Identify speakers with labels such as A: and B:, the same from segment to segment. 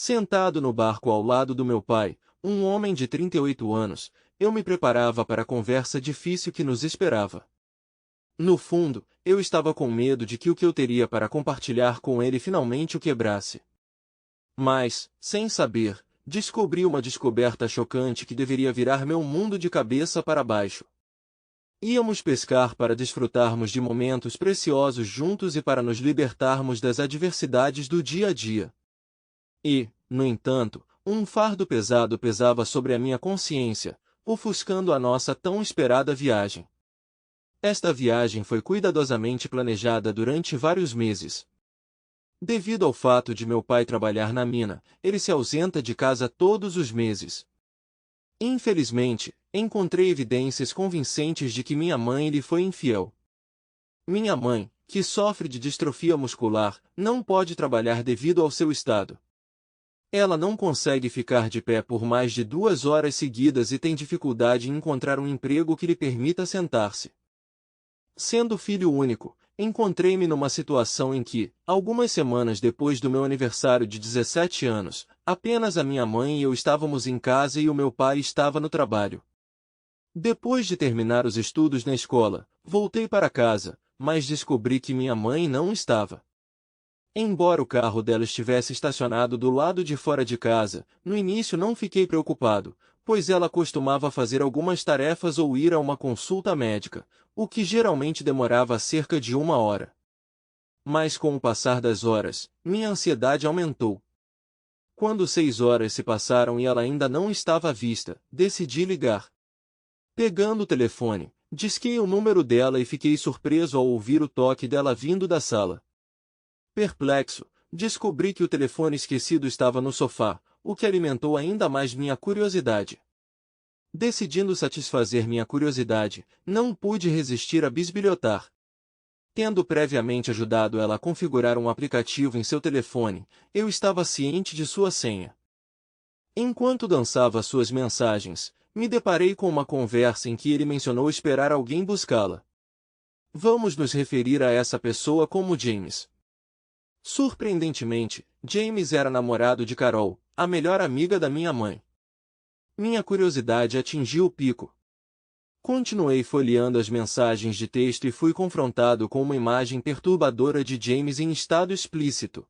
A: Sentado no barco ao lado do meu pai, um homem de 38 anos, eu me preparava para a conversa difícil que nos esperava. No fundo, eu estava com medo de que o que eu teria para compartilhar com ele finalmente o quebrasse. Mas, sem saber, descobri uma descoberta chocante que deveria virar meu mundo de cabeça para baixo. Íamos pescar para desfrutarmos de momentos preciosos juntos e para nos libertarmos das adversidades do dia a dia. E, no entanto, um fardo pesado pesava sobre a minha consciência, ofuscando a nossa tão esperada viagem. Esta viagem foi cuidadosamente planejada durante vários meses. Devido ao fato de meu pai trabalhar na mina, ele se ausenta de casa todos os meses. Infelizmente, encontrei evidências convincentes de que minha mãe lhe foi infiel. Minha mãe, que sofre de distrofia muscular, não pode trabalhar devido ao seu estado. Ela não consegue ficar de pé por mais de 2 horas seguidas e tem dificuldade em encontrar um emprego que lhe permita sentar-se. Sendo filho único, encontrei-me numa situação em que, algumas semanas depois do meu aniversário de 17 anos, apenas a minha mãe e eu estávamos em casa e o meu pai estava no trabalho. Depois de terminar os estudos na escola, voltei para casa, mas descobri que minha mãe não estava. Embora o carro dela estivesse estacionado do lado de fora de casa, no início não fiquei preocupado, pois ela costumava fazer algumas tarefas ou ir a uma consulta médica, o que geralmente demorava cerca de 1 hora. Mas com o passar das horas, minha ansiedade aumentou. Quando 6 horas se passaram e ela ainda não estava à vista, decidi ligar. Pegando o telefone, disquei o número dela e fiquei surpreso ao ouvir o toque dela vindo da sala. Perplexo, descobri que o telefone esquecido estava no sofá, o que alimentou ainda mais minha curiosidade. Decidindo satisfazer minha curiosidade, não pude resistir a bisbilhotar. Tendo previamente ajudado ela a configurar um aplicativo em seu telefone, eu estava ciente de sua senha. Enquanto dançava suas mensagens, me deparei com uma conversa em que ele mencionou esperar alguém buscá-la. Vamos nos referir a essa pessoa como James. Surpreendentemente, James era namorado de Carol, a melhor amiga da minha mãe. Minha curiosidade atingiu o pico. Continuei folheando as mensagens de texto e fui confrontado com uma imagem perturbadora de James em estado explícito.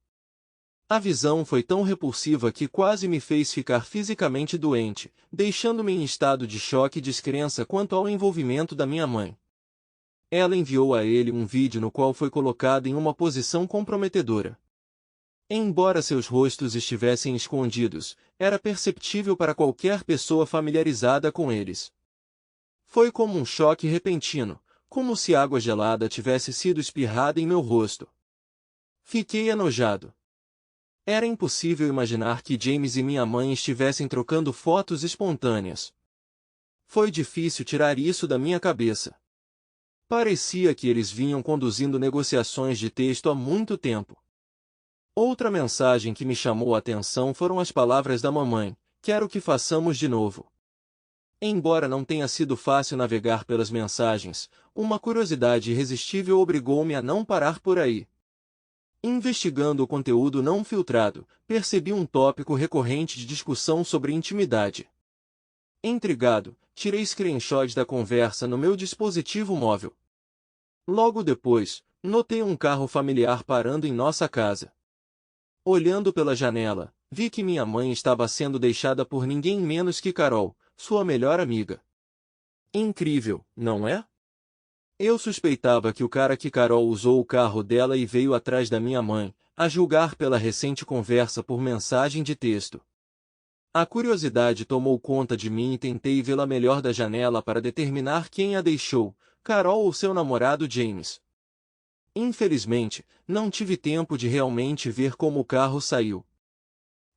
A: A visão foi tão repulsiva que quase me fez ficar fisicamente doente, deixando-me em estado de choque e descrença quanto ao envolvimento da minha mãe. Ela enviou a ele um vídeo no qual foi colocado em uma posição comprometedora. Embora seus rostos estivessem escondidos, era perceptível para qualquer pessoa familiarizada com eles. Foi como um choque repentino, como se água gelada tivesse sido espirrada em meu rosto. Fiquei enojado. Era impossível imaginar que James e minha mãe estivessem trocando fotos espontâneas. Foi difícil tirar isso da minha cabeça. Parecia que eles vinham conduzindo negociações de texto há muito tempo. Outra mensagem que me chamou a atenção foram as palavras da mamãe: quero que façamos de novo. Embora não tenha sido fácil navegar pelas mensagens, uma curiosidade irresistível obrigou-me a não parar por aí. Investigando o conteúdo não filtrado, percebi um tópico recorrente de discussão sobre intimidade. Intrigado, tirei screenshots da conversa no meu dispositivo móvel. Logo depois, notei um carro familiar parando em nossa casa. Olhando pela janela, vi que minha mãe estava sendo deixada por ninguém menos que Carol, sua melhor amiga. Incrível, não é? Eu suspeitava que o cara que Carol usou o carro dela e veio atrás da minha mãe, a julgar pela recente conversa por mensagem de texto. A curiosidade tomou conta de mim e tentei vê-la melhor da janela para determinar quem a deixou, Carol ou seu namorado James. Infelizmente, não tive tempo de realmente ver como o carro saiu.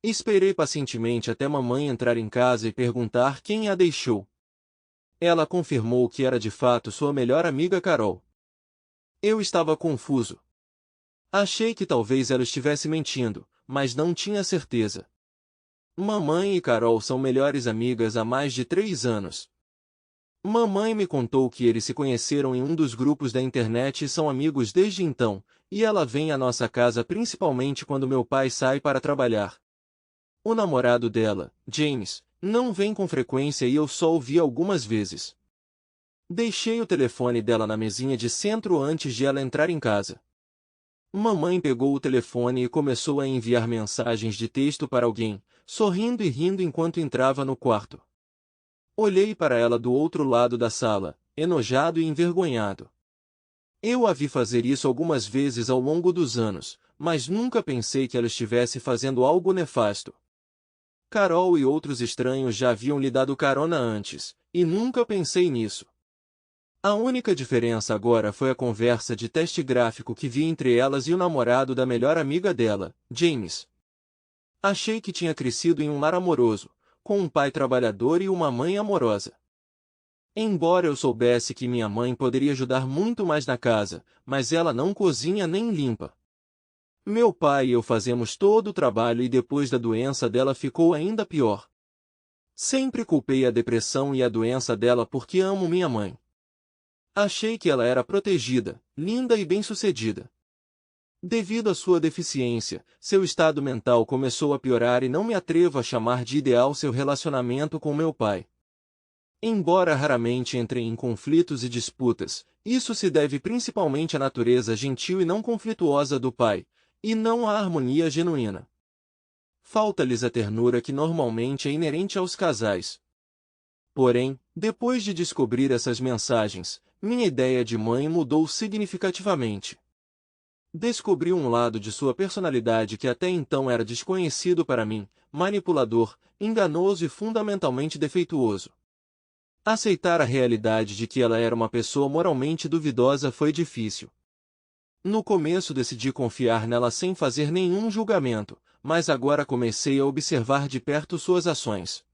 A: Esperei pacientemente até mamãe entrar em casa e perguntar quem a deixou. Ela confirmou que era de fato sua melhor amiga Carol. Eu estava confuso. Achei que talvez ela estivesse mentindo, mas não tinha certeza. Mamãe e Carol são melhores amigas há mais de 3 anos. Mamãe me contou que eles se conheceram em um dos grupos da internet e são amigos desde então, e ela vem à nossa casa principalmente quando meu pai sai para trabalhar. O namorado dela, James, não vem com frequência e eu só o vi algumas vezes. Deixei o telefone dela na mesinha de centro antes de ela entrar em casa. Mamãe pegou o telefone e começou a enviar mensagens de texto para alguém, sorrindo e rindo enquanto entrava no quarto. Olhei para ela do outro lado da sala, enojado e envergonhado. Eu a vi fazer isso algumas vezes ao longo dos anos, mas nunca pensei que ela estivesse fazendo algo nefasto. Carol e outros estranhos já haviam lhe dado carona antes, e nunca pensei nisso. A única diferença agora foi a conversa de teste gráfico que vi entre elas e o namorado da melhor amiga dela, James. Achei que tinha crescido em um lar amoroso, com um pai trabalhador e uma mãe amorosa. Embora eu soubesse que minha mãe poderia ajudar muito mais na casa, mas ela não cozinha nem limpa. Meu pai e eu fazemos todo o trabalho e depois da doença dela ficou ainda pior. Sempre culpei a depressão e a doença dela porque amo minha mãe. Achei que ela era protegida, linda e bem-sucedida. Devido à sua deficiência, seu estado mental começou a piorar e não me atrevo a chamar de ideal seu relacionamento com meu pai. Embora raramente entrem em conflitos e disputas, isso se deve principalmente à natureza gentil e não conflituosa do pai, e não à harmonia genuína. Falta-lhes a ternura que normalmente é inerente aos casais. Porém, depois de descobrir essas mensagens, minha ideia de mãe mudou significativamente. Descobri um lado de sua personalidade que até então era desconhecido para mim, manipulador, enganoso e fundamentalmente defeituoso. Aceitar a realidade de que ela era uma pessoa moralmente duvidosa foi difícil. No começo decidi confiar nela sem fazer nenhum julgamento, mas agora comecei a observar de perto suas ações.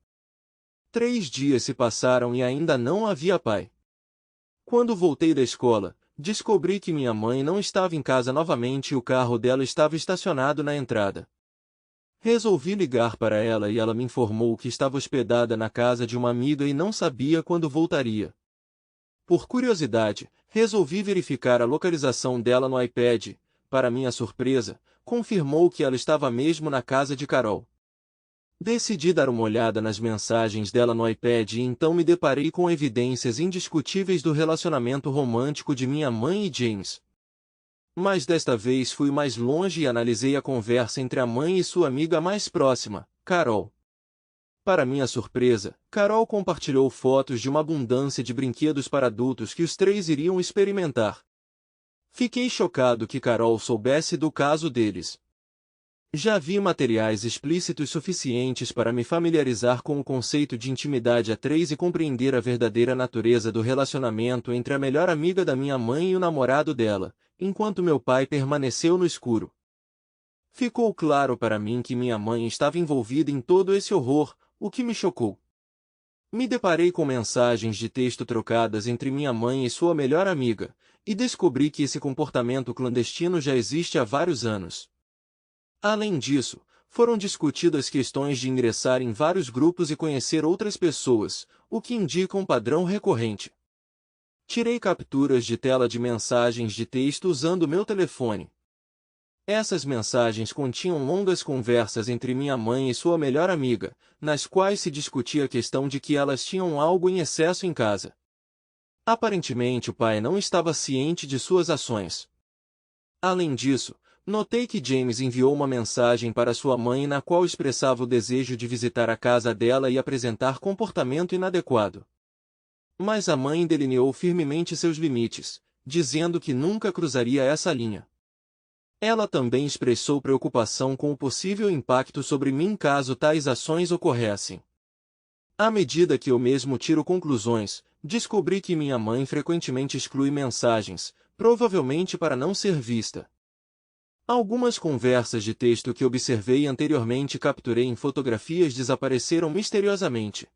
A: 3 dias se passaram e ainda não havia pai. Quando voltei da escola, descobri que minha mãe não estava em casa novamente e o carro dela estava estacionado na entrada. Resolvi ligar para ela e ela me informou que estava hospedada na casa de uma amiga e não sabia quando voltaria. Por curiosidade, resolvi verificar a localização dela no iPad. Para minha surpresa, confirmou que ela estava mesmo na casa de Carol. Decidi dar uma olhada nas mensagens dela no iPad e então me deparei com evidências indiscutíveis do relacionamento romântico de minha mãe e James. Mas desta vez fui mais longe e analisei a conversa entre a mãe e sua amiga mais próxima, Carol. Para minha surpresa, Carol compartilhou fotos de uma abundância de brinquedos para adultos que os três iriam experimentar. Fiquei chocado que Carol soubesse do caso deles. Já vi materiais explícitos suficientes para me familiarizar com o conceito de intimidade a três e compreender a verdadeira natureza do relacionamento entre a melhor amiga da minha mãe e o namorado dela, enquanto meu pai permaneceu no escuro. Ficou claro para mim que minha mãe estava envolvida em todo esse horror, o que me chocou. Me deparei com mensagens de texto trocadas entre minha mãe e sua melhor amiga, e descobri que esse comportamento clandestino já existe há vários anos. Além disso, foram discutidas questões de ingressar em vários grupos e conhecer outras pessoas, o que indica um padrão recorrente. Tirei capturas de tela de mensagens de texto usando meu telefone. Essas mensagens continham longas conversas entre minha mãe e sua melhor amiga, nas quais se discutia a questão de que elas tinham algo em excesso em casa. Aparentemente o pai não estava ciente de suas ações. Além disso, notei que James enviou uma mensagem para sua mãe na qual expressava o desejo de visitar a casa dela e apresentar comportamento inadequado. Mas a mãe delineou firmemente seus limites, dizendo que nunca cruzaria essa linha. Ela também expressou preocupação com o possível impacto sobre mim caso tais ações ocorressem. À medida que eu mesmo tiro conclusões, descobri que minha mãe frequentemente exclui mensagens, provavelmente para não ser vista. Algumas conversas de texto que observei anteriormente e capturei em fotografias desapareceram misteriosamente.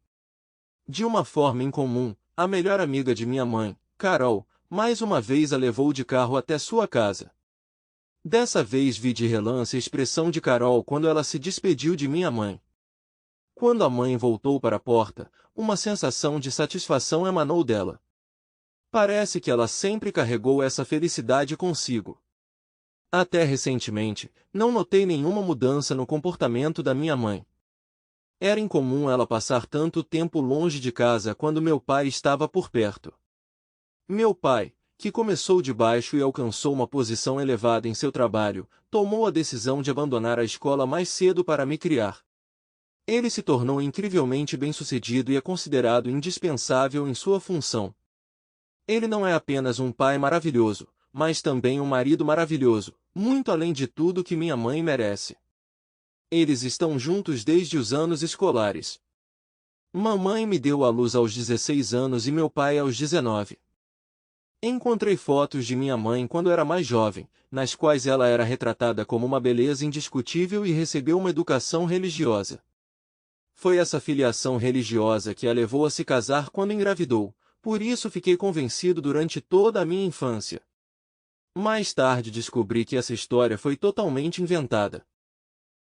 A: De uma forma incomum, a melhor amiga de minha mãe, Carol, mais uma vez a levou de carro até sua casa. Dessa vez vi de relance a expressão de Carol quando ela se despediu de minha mãe. Quando a mãe voltou para a porta, uma sensação de satisfação emanou dela. Parece que ela sempre carregou essa felicidade consigo. Até recentemente, não notei nenhuma mudança no comportamento da minha mãe. Era incomum ela passar tanto tempo longe de casa quando meu pai estava por perto. Meu pai, que começou de baixo e alcançou uma posição elevada em seu trabalho, tomou a decisão de abandonar a escola mais cedo para me criar. Ele se tornou incrivelmente bem-sucedido e é considerado indispensável em sua função. Ele não é apenas um pai maravilhoso, mas também um marido maravilhoso, muito além de tudo que minha mãe merece. Eles estão juntos desde os anos escolares. Mamãe me deu à luz aos 16 anos e meu pai aos 19. Encontrei fotos de minha mãe quando era mais jovem, nas quais ela era retratada como uma beleza indiscutível e recebeu uma educação religiosa. Foi essa filiação religiosa que a levou a se casar quando engravidou, por isso fiquei convencido durante toda a minha infância. Mais tarde descobri que essa história foi totalmente inventada.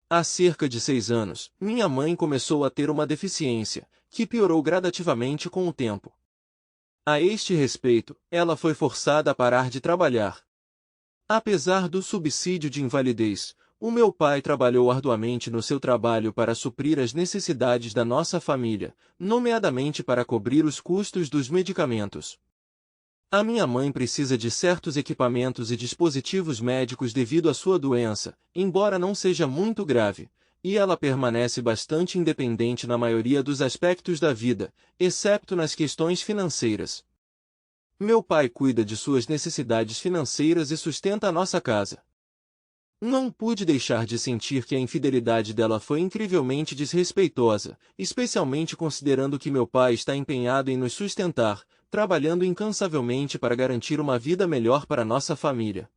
A: Há cerca de 6 anos, minha mãe começou a ter uma deficiência, que piorou gradativamente com o tempo. A este respeito, ela foi forçada a parar de trabalhar. Apesar do subsídio de invalidez, o meu pai trabalhou arduamente no seu trabalho para suprir as necessidades da nossa família, nomeadamente para cobrir os custos dos medicamentos. A minha mãe precisa de certos equipamentos e dispositivos médicos devido à sua doença, embora não seja muito grave, e ela permanece bastante independente na maioria dos aspectos da vida, exceto nas questões financeiras. Meu pai cuida de suas necessidades financeiras e sustenta a nossa casa. Não pude deixar de sentir que a infidelidade dela foi incrivelmente desrespeitosa, especialmente considerando que meu pai está empenhado em nos sustentar, trabalhando incansavelmente para garantir uma vida melhor para nossa família.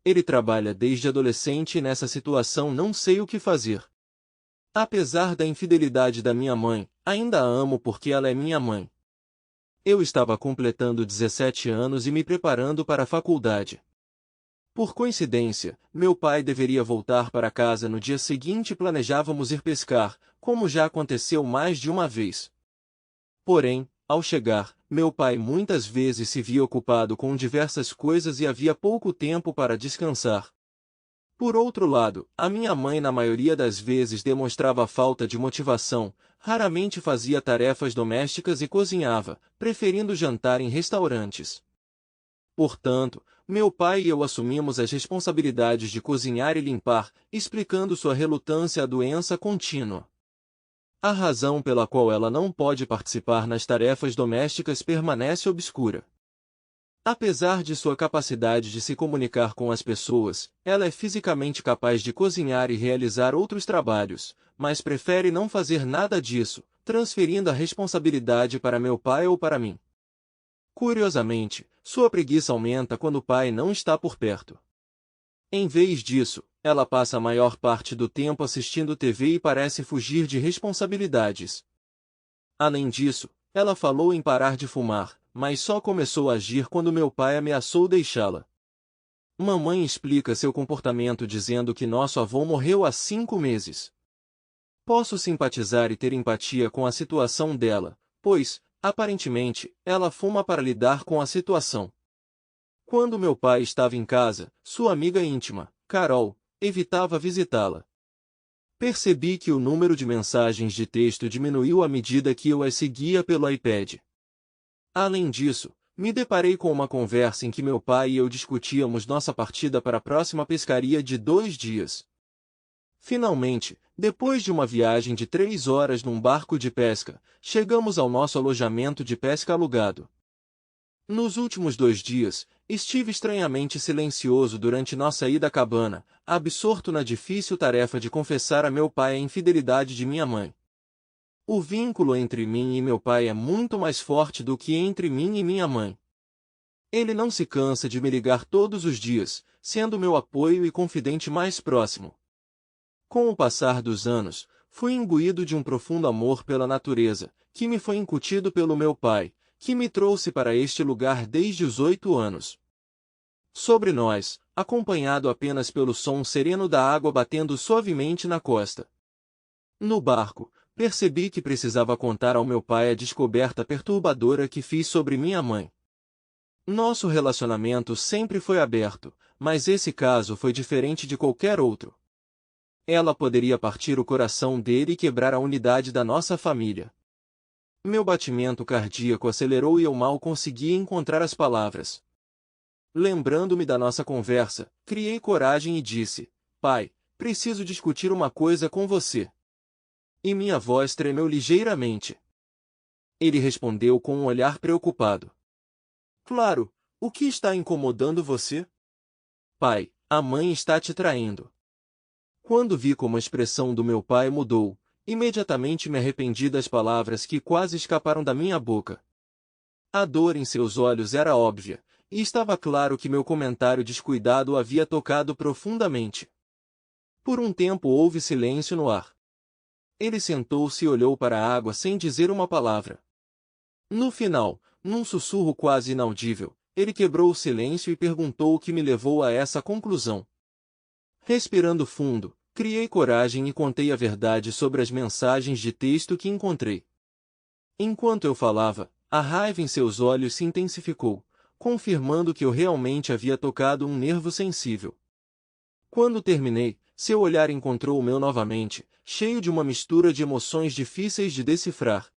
A: Ele trabalha desde adolescente e nessa situação não sei o que fazer. Apesar da infidelidade da minha mãe, ainda a amo porque ela é minha mãe. Eu estava completando 17 anos e me preparando para a faculdade. Por coincidência, meu pai deveria voltar para casa no dia seguinte e planejávamos ir pescar, como já aconteceu mais de uma vez. Porém, ao chegar, meu pai muitas vezes se via ocupado com diversas coisas e havia pouco tempo para descansar. Por outro lado, a minha mãe na maioria das vezes demonstrava falta de motivação, raramente fazia tarefas domésticas e cozinhava, preferindo jantar em restaurantes. Portanto, meu pai e eu assumimos as responsabilidades de cozinhar e limpar, explicando sua relutância à doença contínua. A razão pela qual ela não pode participar nas tarefas domésticas permanece obscura. Apesar de sua capacidade de se comunicar com as pessoas, ela é fisicamente capaz de cozinhar e realizar outros trabalhos, mas prefere não fazer nada disso, transferindo a responsabilidade para meu pai ou para mim. Curiosamente, sua preguiça aumenta quando o pai não está por perto. Em vez disso, ela passa a maior parte do tempo assistindo TV e parece fugir de responsabilidades. Além disso, ela falou em parar de fumar, mas só começou a agir quando meu pai ameaçou deixá-la. Mamãe explica seu comportamento dizendo que nosso avô morreu há 5 meses. Posso simpatizar e ter empatia com a situação dela, pois, aparentemente, ela fuma para lidar com a situação. Quando meu pai estava em casa, sua amiga íntima, Carol, evitava visitá-la. Percebi que o número de mensagens de texto diminuiu à medida que eu as seguia pelo iPad. Além disso, me deparei com uma conversa em que meu pai e eu discutíamos nossa partida para a próxima pescaria de 2 dias. Finalmente, depois de uma viagem de 3 horas num barco de pesca, chegamos ao nosso alojamento de pesca alugado. Nos últimos 2 dias, estive estranhamente silencioso durante nossa ida à cabana, absorto na difícil tarefa de confessar a meu pai a infidelidade de minha mãe. O vínculo entre mim e meu pai é muito mais forte do que entre mim e minha mãe. Ele não se cansa de me ligar todos os dias, sendo meu apoio e confidente mais próximo. Com o passar dos anos, fui imbuído de um profundo amor pela natureza, que me foi incutido pelo meu pai, que me trouxe para este lugar desde os 8 anos. Sobre nós, acompanhado apenas pelo som sereno da água batendo suavemente na costa. No barco, percebi que precisava contar ao meu pai a descoberta perturbadora que fiz sobre minha mãe. Nosso relacionamento sempre foi aberto, mas esse caso foi diferente de qualquer outro. Ela poderia partir o coração dele e quebrar a unidade da nossa família. Meu batimento cardíaco acelerou e eu mal conseguia encontrar as palavras. Lembrando-me da nossa conversa, criei coragem e disse: Pai, preciso discutir uma coisa com você. E minha voz tremeu ligeiramente. Ele respondeu com um olhar preocupado. Claro, o que está incomodando você? Pai, a mãe está te traindo. Quando vi como a expressão do meu pai mudou, imediatamente me arrependi das palavras que quase escaparam da minha boca. A dor em seus olhos era óbvia, e estava claro que meu comentário descuidado o havia tocado profundamente. Por um tempo houve silêncio no ar. Ele sentou-se e olhou para a água sem dizer uma palavra. No final, num sussurro quase inaudível, ele quebrou o silêncio e perguntou o que me levou a essa conclusão. Respirando fundo, criei coragem e contei a verdade sobre as mensagens de texto que encontrei. Enquanto eu falava, a raiva em seus olhos se intensificou, confirmando que eu realmente havia tocado um nervo sensível. Quando terminei, seu olhar encontrou o meu novamente, cheio de uma mistura de emoções difíceis de decifrar.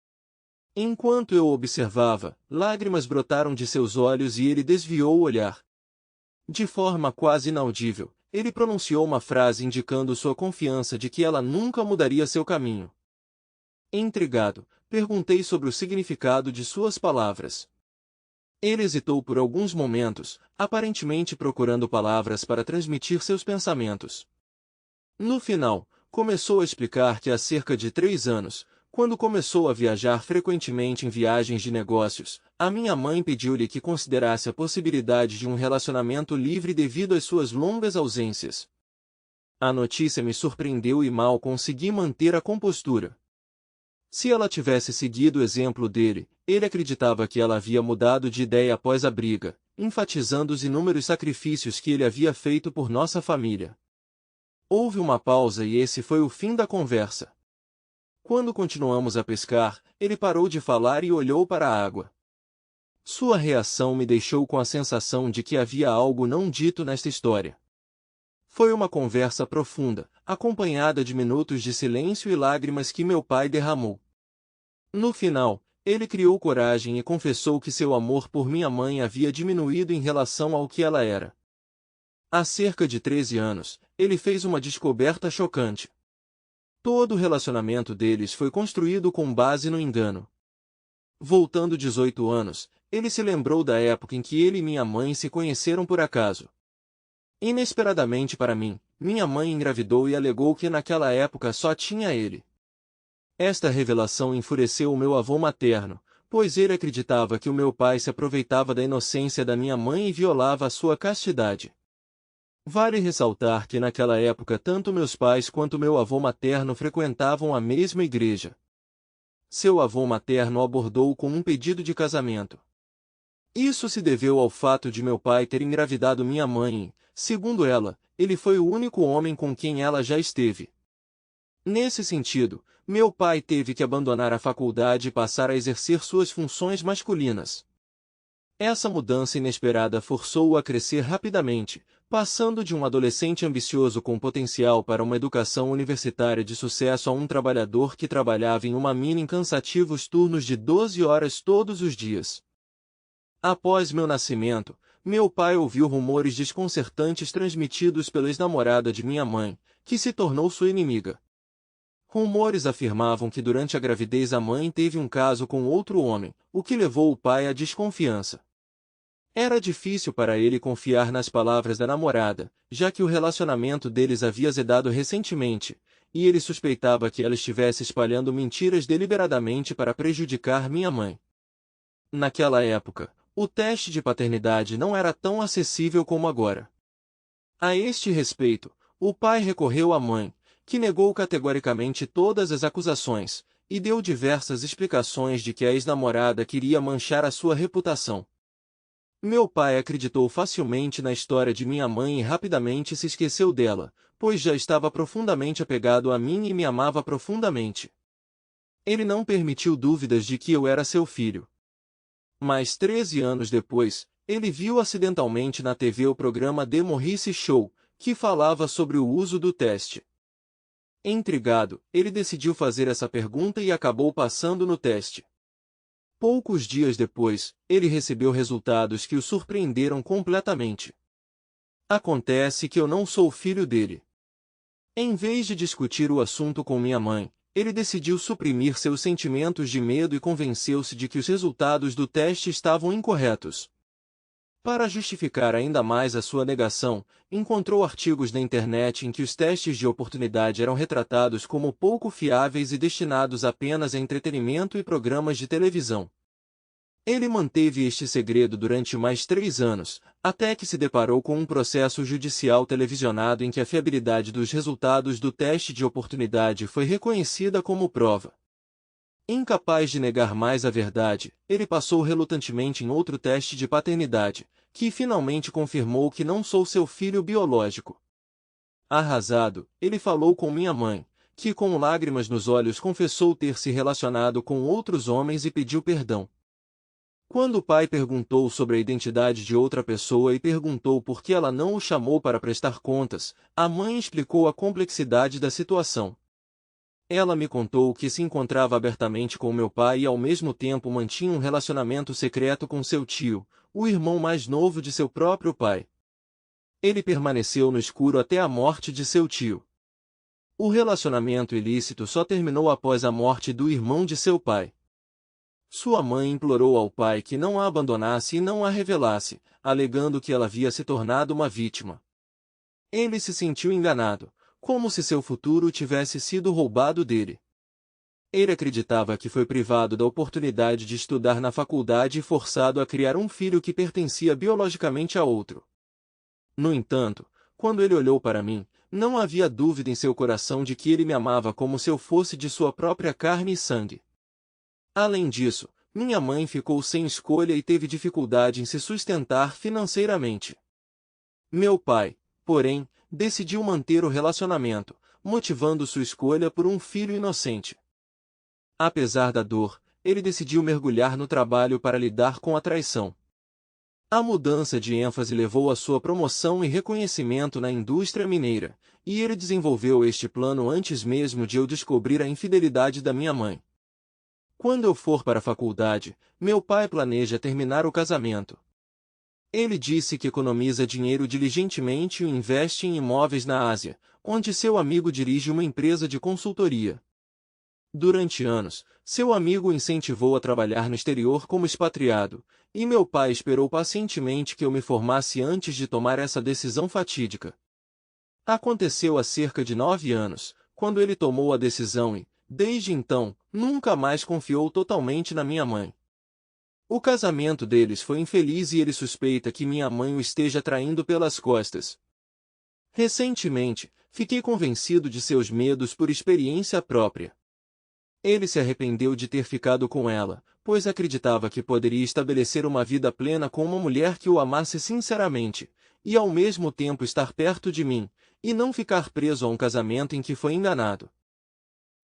A: Enquanto eu observava, lágrimas brotaram de seus olhos e ele desviou o olhar. De forma quase inaudível, ele pronunciou uma frase indicando sua confiança de que ela nunca mudaria seu caminho. Intrigado, perguntei sobre o significado de suas palavras. Ele hesitou por alguns momentos, aparentemente procurando palavras para transmitir seus pensamentos. No final, começou a explicar que há cerca de 3 anos, quando começou a viajar frequentemente em viagens de negócios, a minha mãe pediu-lhe que considerasse a possibilidade de um relacionamento livre devido às suas longas ausências. A notícia me surpreendeu e mal consegui manter a compostura. Se ela tivesse seguido o exemplo dele, ele acreditava que ela havia mudado de ideia após a briga, enfatizando os inúmeros sacrifícios que ele havia feito por nossa família. Houve uma pausa e esse foi o fim da conversa. Quando continuamos a pescar, ele parou de falar e olhou para a água. Sua reação me deixou com a sensação de que havia algo não dito nesta história. Foi uma conversa profunda, acompanhada de minutos de silêncio e lágrimas que meu pai derramou. No final, ele criou coragem e confessou que seu amor por minha mãe havia diminuído em relação ao que ela era. Há cerca de 13 anos, ele fez uma descoberta chocante. Todo o relacionamento deles foi construído com base no engano. Voltando 18 anos, ele se lembrou da época em que ele e minha mãe se conheceram por acaso. Inesperadamente para mim, minha mãe engravidou e alegou que naquela época só tinha ele. Esta revelação enfureceu o meu avô materno, pois ele acreditava que o meu pai se aproveitava da inocência da minha mãe e violava a sua castidade. Vale ressaltar que naquela época tanto meus pais quanto meu avô materno frequentavam a mesma igreja. Seu avô materno abordou com um pedido de casamento. Isso se deveu ao fato de meu pai ter engravidado minha mãe e, segundo ela, ele foi o único homem com quem ela já esteve. Nesse sentido, meu pai teve que abandonar a faculdade e passar a exercer suas funções masculinas. Essa mudança inesperada forçou-o a crescer rapidamente, passando de um adolescente ambicioso com potencial para uma educação universitária de sucesso a um trabalhador que trabalhava em uma mina em cansativos turnos de 12 horas todos os dias. Após meu nascimento, meu pai ouviu rumores desconcertantes transmitidos pela ex-namorada de minha mãe, que se tornou sua inimiga. Rumores afirmavam que durante a gravidez a mãe teve um caso com outro homem, o que levou o pai à desconfiança. Era difícil para ele confiar nas palavras da namorada, já que o relacionamento deles havia azedado recentemente, e ele suspeitava que ela estivesse espalhando mentiras deliberadamente para prejudicar minha mãe. Naquela época, o teste de paternidade não era tão acessível como agora. A este respeito, o pai recorreu à mãe, que negou categoricamente todas as acusações, e deu diversas explicações de que a ex-namorada queria manchar a sua reputação. Meu pai acreditou facilmente na história de minha mãe e rapidamente se esqueceu dela, pois já estava profundamente apegado a mim e me amava profundamente. Ele não permitiu dúvidas de que eu era seu filho. Mas 13 anos depois, ele viu acidentalmente na TV o programa The Morrissey Show, que falava sobre o uso do teste. Intrigado, ele decidiu fazer essa pergunta e acabou passando no teste. Poucos dias depois, ele recebeu resultados que o surpreenderam completamente. Acontece que eu não sou filho dele. Em vez de discutir o assunto com minha mãe, ele decidiu suprimir seus sentimentos de medo e convenceu-se de que os resultados do teste estavam incorretos. Para justificar ainda mais a sua negação, encontrou artigos na internet em que os testes de oportunidade eram retratados como pouco fiáveis e destinados apenas a entretenimento e programas de televisão. Ele manteve este segredo durante mais 3 anos, até que se deparou com um processo judicial televisionado em que a fiabilidade dos resultados do teste de oportunidade foi reconhecida como prova. Incapaz de negar mais a verdade, ele passou relutantemente em outro teste de paternidade, que finalmente confirmou que não sou seu filho biológico. Arrasado, ele falou com minha mãe, que com lágrimas nos olhos confessou ter se relacionado com outros homens e pediu perdão. Quando o pai perguntou sobre a identidade de outra pessoa e perguntou por que ela não o chamou para prestar contas, a mãe explicou a complexidade da situação. Ela me contou que se encontrava abertamente com meu pai e ao mesmo tempo mantinha um relacionamento secreto com seu tio, o irmão mais novo de seu próprio pai. Ele permaneceu no escuro até a morte de seu tio. O relacionamento ilícito só terminou após a morte do irmão de seu pai. Sua mãe implorou ao pai que não a abandonasse e não a revelasse, alegando que ela havia se tornado uma vítima. Ele se sentiu enganado, como se seu futuro tivesse sido roubado dele. Ele acreditava que foi privado da oportunidade de estudar na faculdade e forçado a criar um filho que pertencia biologicamente a outro. No entanto, quando ele olhou para mim, não havia dúvida em seu coração de que ele me amava como se eu fosse de sua própria carne e sangue. Além disso, minha mãe ficou sem escolha e teve dificuldade em se sustentar financeiramente. Meu pai, porém, decidiu manter o relacionamento, motivando sua escolha por um filho inocente. Apesar da dor, ele decidiu mergulhar no trabalho para lidar com a traição. A mudança de ênfase levou à sua promoção e reconhecimento na indústria mineira, e ele desenvolveu este plano antes mesmo de eu descobrir a infidelidade da minha mãe. Quando eu for para a faculdade, meu pai planeja terminar o casamento. Ele disse que economiza dinheiro diligentemente e o investe em imóveis na Ásia, onde seu amigo dirige uma empresa de consultoria. Durante anos, seu amigo o incentivou a trabalhar no exterior como expatriado, e meu pai esperou pacientemente que eu me formasse antes de tomar essa decisão fatídica. Aconteceu há cerca de 9 anos, quando ele tomou a decisão e, desde então, nunca mais confiou totalmente na minha mãe. O casamento deles foi infeliz e ele suspeita que minha mãe o esteja traindo pelas costas. Recentemente, fiquei convencido de seus medos por experiência própria. Ele se arrependeu de ter ficado com ela, pois acreditava que poderia estabelecer uma vida plena com uma mulher que o amasse sinceramente, e ao mesmo tempo estar perto de mim, e não ficar preso a um casamento em que foi enganado.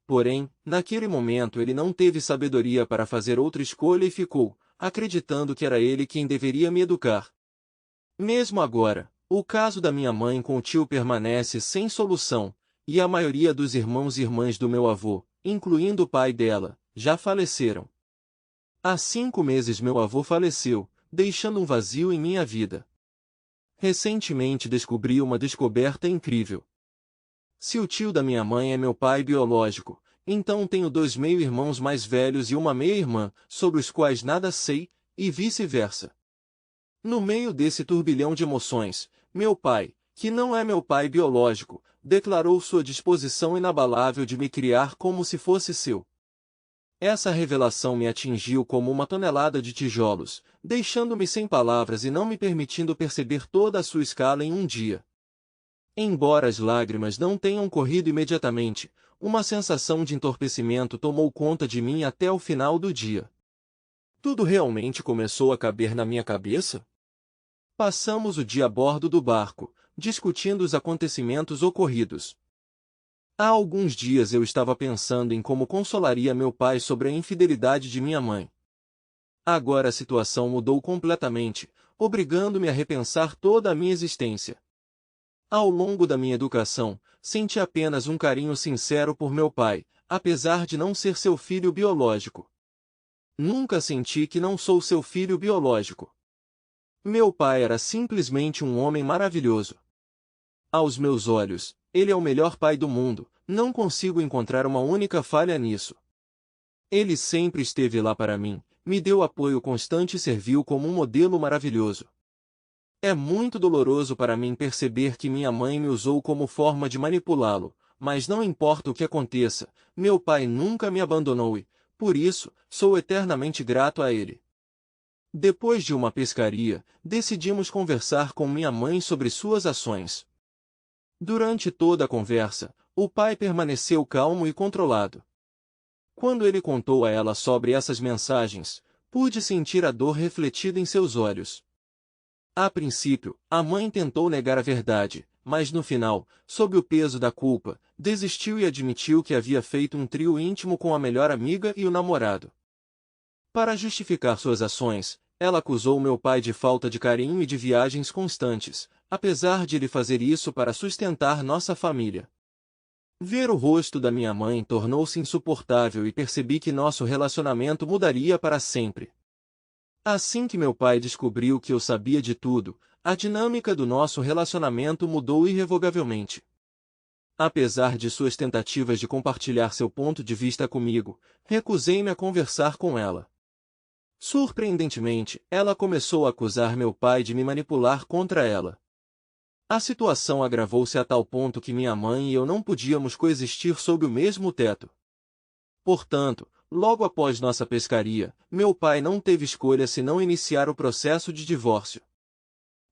A: Porém, naquele momento ele não teve sabedoria para fazer outra escolha e ficou, acreditando que era ele quem deveria me educar. Mesmo agora, o caso da minha mãe com o tio permanece sem solução, e a maioria dos irmãos e irmãs do meu avô, incluindo o pai dela, já faleceram. Há 5 meses meu avô faleceu, deixando um vazio em minha vida. Recentemente descobri uma descoberta incrível. Se o tio da minha mãe é meu pai biológico, então tenho 2 meio-irmãos mais velhos e uma meia-irmã, sobre os quais nada sei, e vice-versa. No meio desse turbilhão de emoções, meu pai, que não é meu pai biológico, declarou sua disposição inabalável de me criar como se fosse seu. Essa revelação me atingiu como uma tonelada de tijolos, deixando-me sem palavras e não me permitindo perceber toda a sua escala em um dia. Embora as lágrimas não tenham corrido imediatamente, uma sensação de entorpecimento tomou conta de mim até o final do dia. Tudo realmente começou a caber na minha cabeça? Passamos o dia a bordo do barco, discutindo os acontecimentos ocorridos. Há alguns dias eu estava pensando em como consolaria meu pai sobre a infidelidade de minha mãe. Agora a situação mudou completamente, obrigando-me a repensar toda a minha existência. Ao longo da minha educação, senti apenas um carinho sincero por meu pai, apesar de não ser seu filho biológico. Nunca senti que não sou seu filho biológico. Meu pai era simplesmente um homem maravilhoso. Aos meus olhos, ele é o melhor pai do mundo, não consigo encontrar uma única falha nisso. Ele sempre esteve lá para mim, me deu apoio constante e serviu como um modelo maravilhoso. É muito doloroso para mim perceber que minha mãe me usou como forma de manipulá-lo, mas não importa o que aconteça, meu pai nunca me abandonou e, por isso, sou eternamente grato a ele. Depois de uma pescaria, decidimos conversar com minha mãe sobre suas ações. Durante toda a conversa, o pai permaneceu calmo e controlado. Quando ele contou a ela sobre essas mensagens, pude sentir a dor refletida em seus olhos. A princípio, a mãe tentou negar a verdade, mas no final, sob o peso da culpa, desistiu e admitiu que havia feito um trio íntimo com a melhor amiga e o namorado. Para justificar suas ações, ela acusou meu pai de falta de carinho e de viagens constantes, apesar de ele fazer isso para sustentar nossa família. Ver o rosto da minha mãe tornou-se insuportável e percebi que nosso relacionamento mudaria para sempre. Assim que meu pai descobriu que eu sabia de tudo, a dinâmica do nosso relacionamento mudou irrevogavelmente. Apesar de suas tentativas de compartilhar seu ponto de vista comigo, recusei-me a conversar com ela. Surpreendentemente, ela começou a acusar meu pai de me manipular contra ela. A situação agravou-se a tal ponto que minha mãe e eu não podíamos coexistir sob o mesmo teto. Portanto, logo após nossa pescaria, meu pai não teve escolha senão iniciar o processo de divórcio.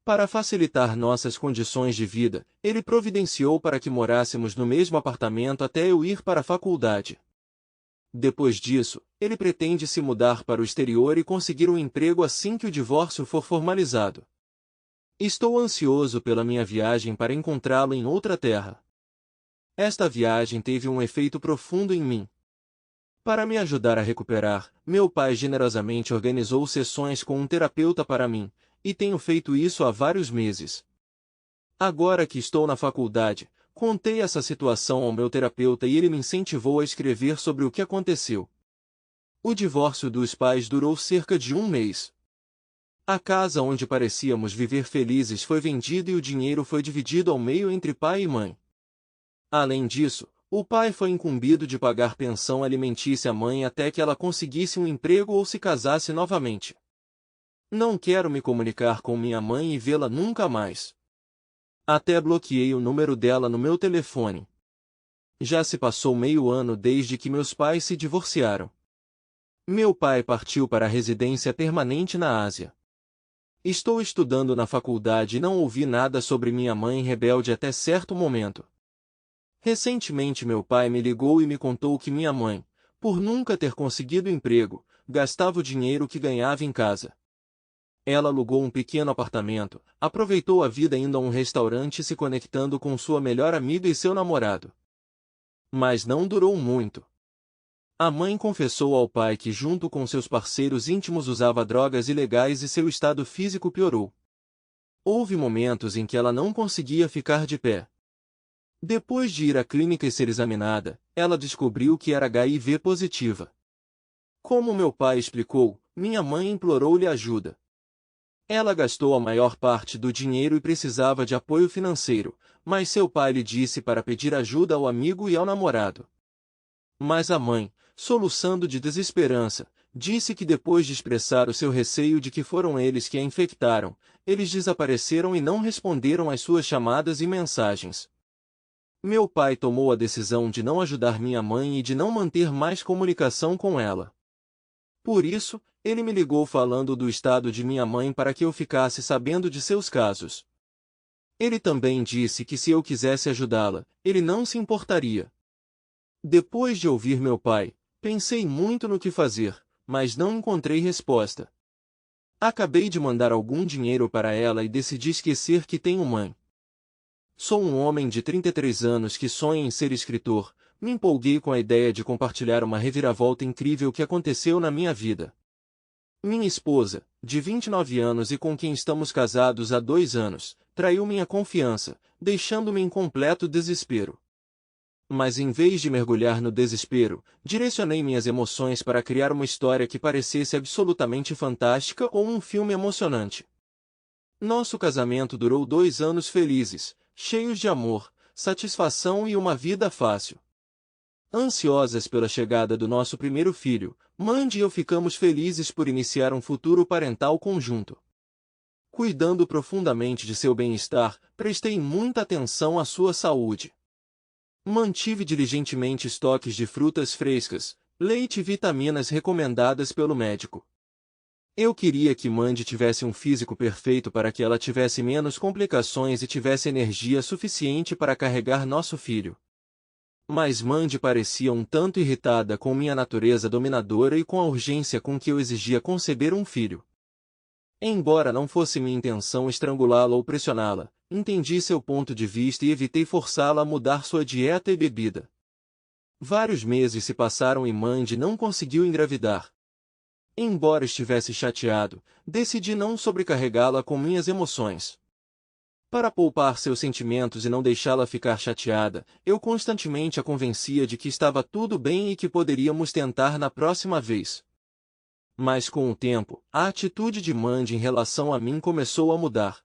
A: Para facilitar nossas condições de vida, ele providenciou para que morássemos no mesmo apartamento até eu ir para a faculdade. Depois disso, ele pretende se mudar para o exterior e conseguir um emprego assim que o divórcio for formalizado. Estou ansioso pela minha viagem para encontrá-lo em outra terra. Esta viagem teve um efeito profundo em mim. Para me ajudar a recuperar, meu pai generosamente organizou sessões com um terapeuta para mim, e tenho feito isso há vários meses. Agora que estou na faculdade, contei essa situação ao meu terapeuta e ele me incentivou a escrever sobre o que aconteceu. O divórcio dos pais durou cerca de um mês. A casa onde parecíamos viver felizes foi vendida e o dinheiro foi dividido ao meio entre pai e mãe. Além disso, o pai foi incumbido de pagar pensão alimentícia à mãe até que ela conseguisse um emprego ou se casasse novamente. Não quero me comunicar com minha mãe e vê-la nunca mais. Até bloqueei o número dela no meu telefone. Já se passou meio ano desde que meus pais se divorciaram. Meu pai partiu para a residência permanente na Ásia. Estou estudando na faculdade e não ouvi nada sobre minha mãe rebelde até certo momento. Recentemente meu pai me ligou e me contou que minha mãe, por nunca ter conseguido emprego, gastava o dinheiro que ganhava em casa. Ela alugou um pequeno apartamento, aproveitou a vida indo a um restaurante e se conectando com sua melhor amiga e seu namorado. Mas não durou muito. A mãe confessou ao pai que junto com seus parceiros íntimos usava drogas ilegais e seu estado físico piorou. Houve momentos em que ela não conseguia ficar de pé. Depois de ir à clínica e ser examinada, ela descobriu que era HIV positiva. Como meu pai explicou, minha mãe implorou-lhe ajuda. Ela gastou a maior parte do dinheiro e precisava de apoio financeiro, mas seu pai lhe disse para pedir ajuda ao amigo e ao namorado. Mas a mãe, soluçando de desesperança, disse que depois de expressar o seu receio de que foram eles que a infectaram, eles desapareceram e não responderam às suas chamadas e mensagens. Meu pai tomou a decisão de não ajudar minha mãe e de não manter mais comunicação com ela. Por isso, ele me ligou falando do estado de minha mãe para que eu ficasse sabendo de seus casos. Ele também disse que se eu quisesse ajudá-la, ele não se importaria. Depois de ouvir meu pai, pensei muito no que fazer, mas não encontrei resposta. Acabei de mandar algum dinheiro para ela e decidi esquecer que tenho mãe. Sou um homem de 33 anos que sonha em ser escritor. Me empolguei com a ideia de compartilhar uma reviravolta incrível que aconteceu na minha vida. Minha esposa, de 29 anos e com quem estamos casados há 2 anos, traiu minha confiança, deixando-me em completo desespero. Mas em vez de mergulhar no desespero, direcionei minhas emoções para criar uma história que parecesse absolutamente fantástica ou um filme emocionante. Nosso casamento durou 2 anos felizes, cheios de amor, satisfação e uma vida fácil. Ansiosas pela chegada do nosso primeiro filho, Mandy e eu ficamos felizes por iniciar um futuro parental conjunto. Cuidando profundamente de seu bem-estar, prestei muita atenção à sua saúde. Mantive diligentemente estoques de frutas frescas, leite e vitaminas recomendadas pelo médico. Eu queria que Mandy tivesse um físico perfeito para que ela tivesse menos complicações e tivesse energia suficiente para carregar nosso filho. Mas Mandy parecia um tanto irritada com minha natureza dominadora e com a urgência com que eu exigia conceber um filho. Embora não fosse minha intenção estrangulá-la ou pressioná-la, entendi seu ponto de vista e evitei forçá-la a mudar sua dieta e bebida. Vários meses se passaram e Mandy não conseguiu engravidar. Embora estivesse chateado, decidi não sobrecarregá-la com minhas emoções. Para poupar seus sentimentos e não deixá-la ficar chateada, eu constantemente a convencia de que estava tudo bem e que poderíamos tentar na próxima vez. Mas com o tempo, a atitude de Mandy em relação a mim começou a mudar.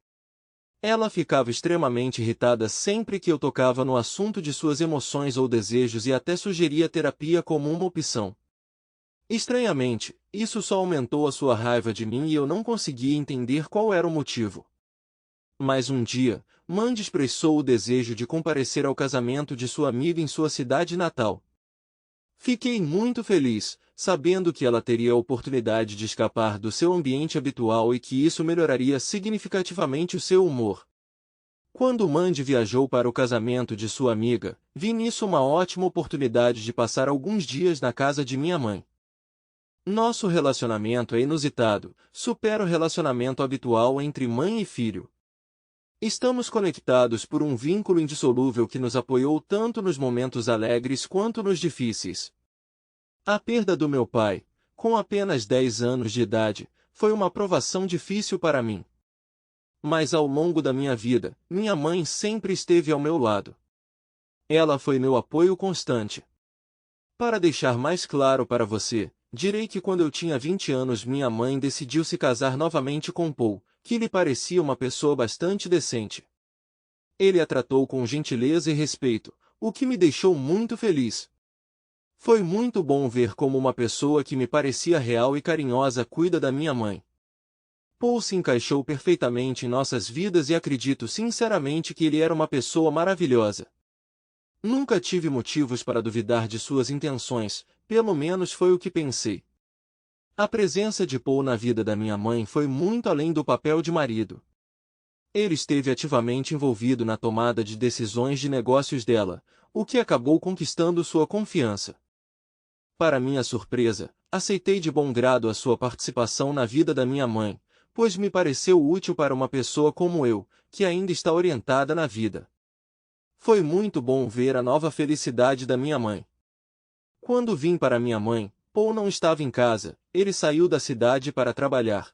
A: Ela ficava extremamente irritada sempre que eu tocava no assunto de suas emoções ou desejos e até sugeria terapia como uma opção. Estranhamente, isso só aumentou a sua raiva de mim e eu não conseguia entender qual era o motivo. Mas um dia, Mandy expressou o desejo de comparecer ao casamento de sua amiga em sua cidade natal. Fiquei muito feliz, sabendo que ela teria a oportunidade de escapar do seu ambiente habitual e que isso melhoraria significativamente o seu humor. Quando Mandy viajou para o casamento de sua amiga, vi nisso uma ótima oportunidade de passar alguns dias na casa de minha mãe. Nosso relacionamento é inusitado, supera o relacionamento habitual entre mãe e filho. Estamos conectados por um vínculo indissolúvel que nos apoiou tanto nos momentos alegres quanto nos difíceis. A perda do meu pai, com apenas 10 anos de idade, foi uma provação difícil para mim. Mas ao longo da minha vida, minha mãe sempre esteve ao meu lado. Ela foi meu apoio constante. Para deixar mais claro para você, direi que quando eu tinha 20 anos minha mãe decidiu se casar novamente com Paul, que lhe parecia uma pessoa bastante decente. Ele a tratou com gentileza e respeito, o que me deixou muito feliz. Foi muito bom ver como uma pessoa que me parecia real e carinhosa cuida da minha mãe. Paul se encaixou perfeitamente em nossas vidas e acredito sinceramente que ele era uma pessoa maravilhosa. Nunca tive motivos para duvidar de suas intenções, pelo menos foi o que pensei. A presença de Paul na vida da minha mãe foi muito além do papel de marido. Ele esteve ativamente envolvido na tomada de decisões de negócios dela, o que acabou conquistando sua confiança. Para minha surpresa, aceitei de bom grado a sua participação na vida da minha mãe, pois me pareceu útil para uma pessoa como eu, que ainda está orientada na vida. Foi muito bom ver a nova felicidade da minha mãe. Quando vim para minha mãe, Paul não estava em casa, ele saiu da cidade para trabalhar.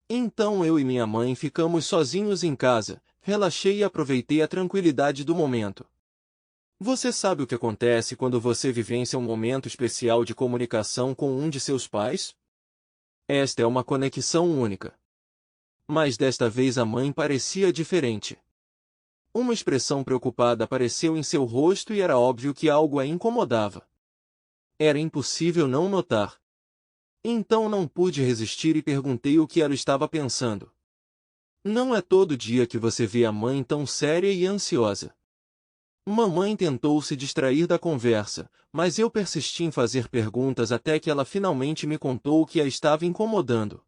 A: Então eu e minha mãe ficamos sozinhos em casa, relaxei e aproveitei a tranquilidade do momento. Você sabe o que acontece quando você vivencia um momento especial de comunicação com um de seus pais? Esta é uma conexão única. Mas desta vez a mãe parecia diferente. Uma expressão preocupada apareceu em seu rosto e era óbvio que algo a incomodava. Era impossível não notar. Então não pude resistir e perguntei o que ela estava pensando. Não é todo dia que você vê a mãe tão séria e ansiosa. Mamãe tentou se distrair da conversa, mas eu persisti em fazer perguntas até que ela finalmente me contou o que a estava incomodando.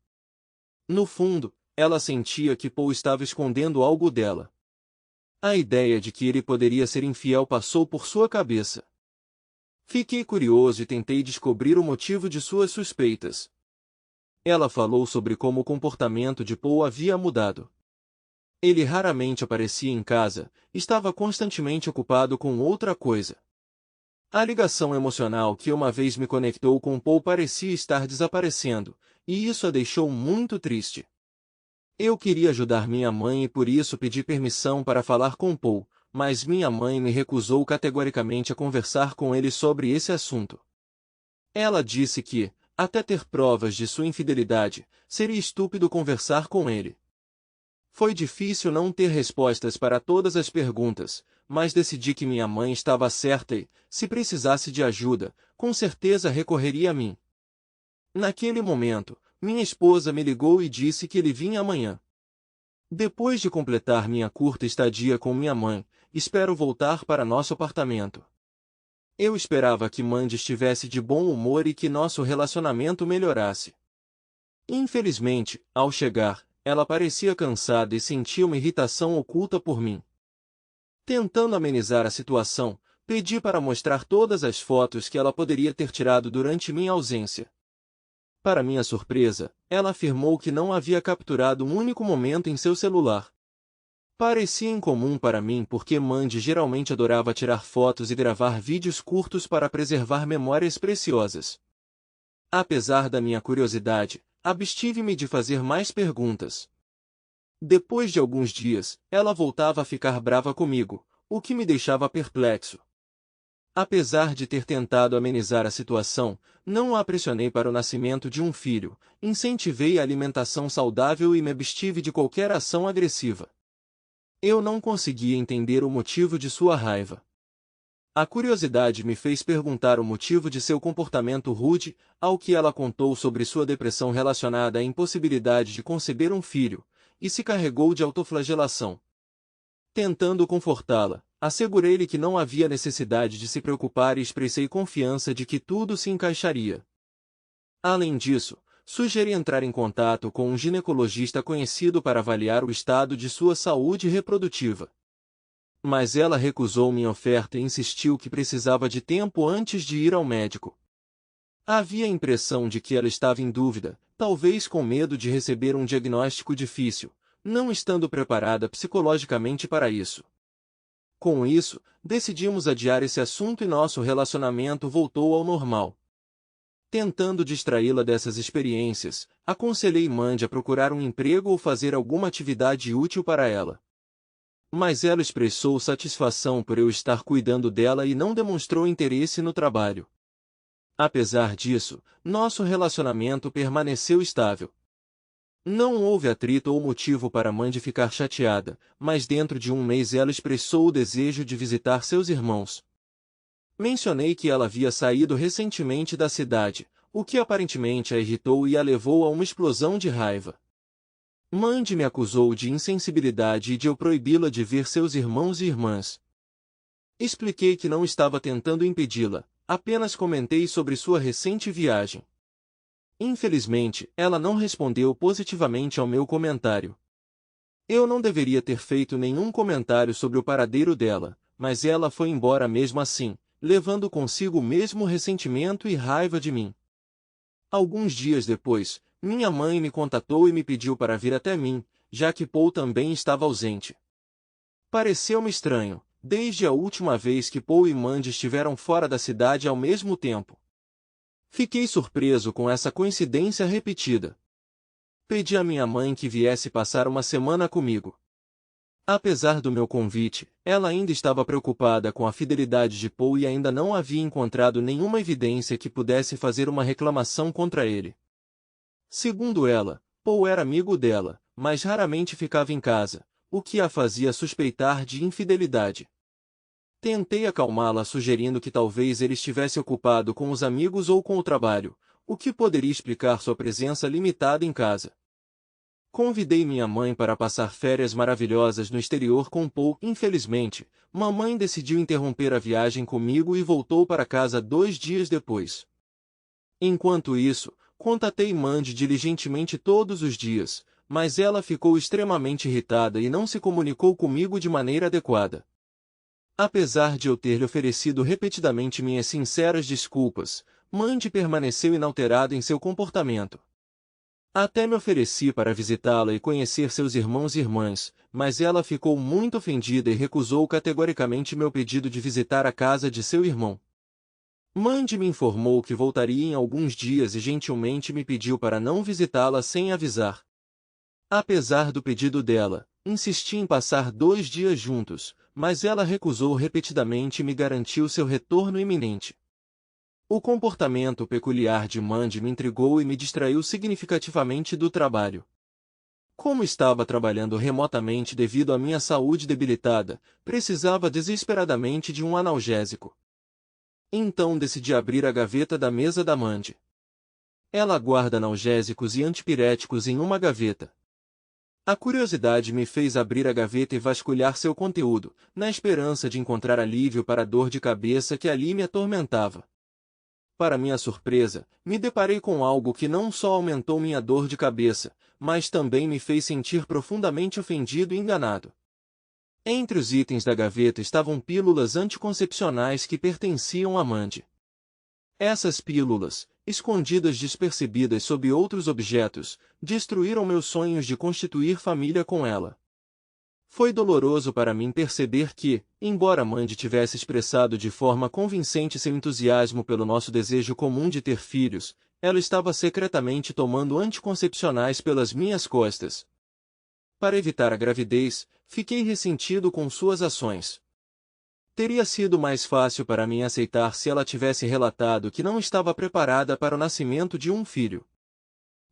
A: No fundo, ela sentia que Paul estava escondendo algo dela. A ideia de que ele poderia ser infiel passou por sua cabeça. Fiquei curioso e tentei descobrir o motivo de suas suspeitas. Ela falou sobre como o comportamento de Paul havia mudado. Ele raramente aparecia em casa, estava constantemente ocupado com outra coisa. A ligação emocional que uma vez me conectou com Paul parecia estar desaparecendo, e isso a deixou muito triste. Eu queria ajudar minha mãe e por isso pedi permissão para falar com Paul, mas minha mãe me recusou categoricamente a conversar com ele sobre esse assunto. Ela disse que, até ter provas de sua infidelidade, seria estúpido conversar com ele. Foi difícil não ter respostas para todas as perguntas, mas decidi que minha mãe estava certa e, se precisasse de ajuda, com certeza recorreria a mim. Naquele momento, minha esposa me ligou e disse que ele vinha amanhã. Depois de completar minha curta estadia com minha mãe, espero voltar para nosso apartamento. Eu esperava que Mandy estivesse de bom humor e que nosso relacionamento melhorasse. Infelizmente, ao chegar, ela parecia cansada e sentia uma irritação oculta por mim. Tentando amenizar a situação, pedi para mostrar todas as fotos que ela poderia ter tirado durante minha ausência. Para minha surpresa, ela afirmou que não havia capturado um único momento em seu celular. Parecia incomum para mim porque Mandy geralmente adorava tirar fotos e gravar vídeos curtos para preservar memórias preciosas. Apesar da minha curiosidade, abstive-me de fazer mais perguntas. Depois de alguns dias, ela voltava a ficar brava comigo, o que me deixava perplexo. Apesar de ter tentado amenizar a situação, não a pressionei para o nascimento de um filho, incentivei a alimentação saudável e me abstive de qualquer ação agressiva. Eu não conseguia entender o motivo de sua raiva. A curiosidade me fez perguntar o motivo de seu comportamento rude, ao que ela contou sobre sua depressão relacionada à impossibilidade de conceber um filho, e se carregou de autoflagelação. Tentando confortá-la, assegurei-lhe que não havia necessidade de se preocupar e expressei confiança de que tudo se encaixaria. Além disso, sugeri entrar em contato com um ginecologista conhecido para avaliar o estado de sua saúde reprodutiva. Mas ela recusou minha oferta e insistiu que precisava de tempo antes de ir ao médico. Havia a impressão de que ela estava em dúvida, talvez com medo de receber um diagnóstico difícil, não estando preparada psicologicamente para isso. Com isso, decidimos adiar esse assunto e nosso relacionamento voltou ao normal. Tentando distraí-la dessas experiências, aconselhei Mandy a procurar um emprego ou fazer alguma atividade útil para ela. Mas ela expressou satisfação por eu estar cuidando dela e não demonstrou interesse no trabalho. Apesar disso, nosso relacionamento permaneceu estável. Não houve atrito ou motivo para Mandy ficar chateada, mas dentro de um mês ela expressou o desejo de visitar seus irmãos. Mencionei que ela havia saído recentemente da cidade, o que aparentemente a irritou e a levou a uma explosão de raiva. Mandy me acusou de insensibilidade e de eu proibi-la de ver seus irmãos e irmãs. Expliquei que não estava tentando impedi-la, apenas comentei sobre sua recente viagem. Infelizmente, ela não respondeu positivamente ao meu comentário. Eu não deveria ter feito nenhum comentário sobre o paradeiro dela, mas ela foi embora mesmo assim, levando consigo o mesmo ressentimento e raiva de mim. Alguns dias depois, minha mãe me contatou e me pediu para vir até mim, já que Paul também estava ausente. Pareceu-me estranho, desde a última vez que Paul e Mandy estiveram fora da cidade ao mesmo tempo. Fiquei surpreso com essa coincidência repetida. Pedi à minha mãe que viesse passar uma semana comigo. Apesar do meu convite, ela ainda estava preocupada com a fidelidade de Paul e ainda não havia encontrado nenhuma evidência que pudesse fazer uma reclamação contra ele. Segundo ela, Paul era amigo dela, mas raramente ficava em casa, o que a fazia suspeitar de infidelidade. Tentei acalmá-la sugerindo que talvez ele estivesse ocupado com os amigos ou com o trabalho, o que poderia explicar sua presença limitada em casa. Convidei minha mãe para passar férias maravilhosas no exterior com Paul. Infelizmente, mamãe decidiu interromper a viagem comigo e voltou para casa 2 dias depois. Enquanto isso, contatei Mandy diligentemente todos os dias, mas ela ficou extremamente irritada e não se comunicou comigo de maneira adequada. Apesar de eu ter lhe oferecido repetidamente minhas sinceras desculpas, Mandy permaneceu inalterada em seu comportamento. Até me ofereci para visitá-la e conhecer seus irmãos e irmãs, mas ela ficou muito ofendida e recusou categoricamente meu pedido de visitar a casa de seu irmão. Mandy me informou que voltaria em alguns dias e gentilmente me pediu para não visitá-la sem avisar. Apesar do pedido dela, insisti em passar 2 dias juntos, mas ela recusou repetidamente e me garantiu seu retorno iminente. O comportamento peculiar de Mandy me intrigou e me distraiu significativamente do trabalho. Como estava trabalhando remotamente devido à minha saúde debilitada, precisava desesperadamente de um analgésico. Então decidi abrir a gaveta da mesa da Mandy. Ela guarda analgésicos e antipiréticos em uma gaveta. A curiosidade me fez abrir a gaveta e vasculhar seu conteúdo, na esperança de encontrar alívio para a dor de cabeça que ali me atormentava. Para minha surpresa, me deparei com algo que não só aumentou minha dor de cabeça, mas também me fez sentir profundamente ofendido e enganado. Entre os itens da gaveta estavam pílulas anticoncepcionais que pertenciam a Mandy. Essas pílulas, escondidas despercebidas sob outros objetos, destruíram meus sonhos de constituir família com ela. Foi doloroso para mim perceber que, embora Mandy tivesse expressado de forma convincente seu entusiasmo pelo nosso desejo comum de ter filhos, ela estava secretamente tomando anticoncepcionais pelas minhas costas. Para evitar a gravidez, fiquei ressentido com suas ações. Teria sido mais fácil para mim aceitar se ela tivesse relatado que não estava preparada para o nascimento de um filho.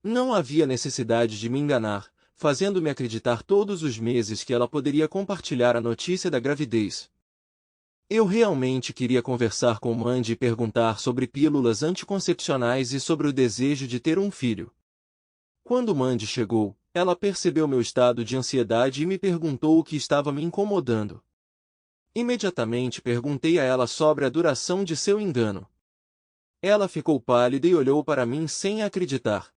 A: Não havia necessidade de me enganar, fazendo-me acreditar todos os meses que ela poderia compartilhar a notícia da gravidez. Eu realmente queria conversar com Mandy e perguntar sobre pílulas anticoncepcionais e sobre o desejo de ter um filho. Quando Mandy chegou, ela percebeu meu estado de ansiedade e me perguntou o que estava me incomodando. Imediatamente perguntei a ela sobre a duração de seu engano. Ela ficou pálida e olhou para mim sem acreditar.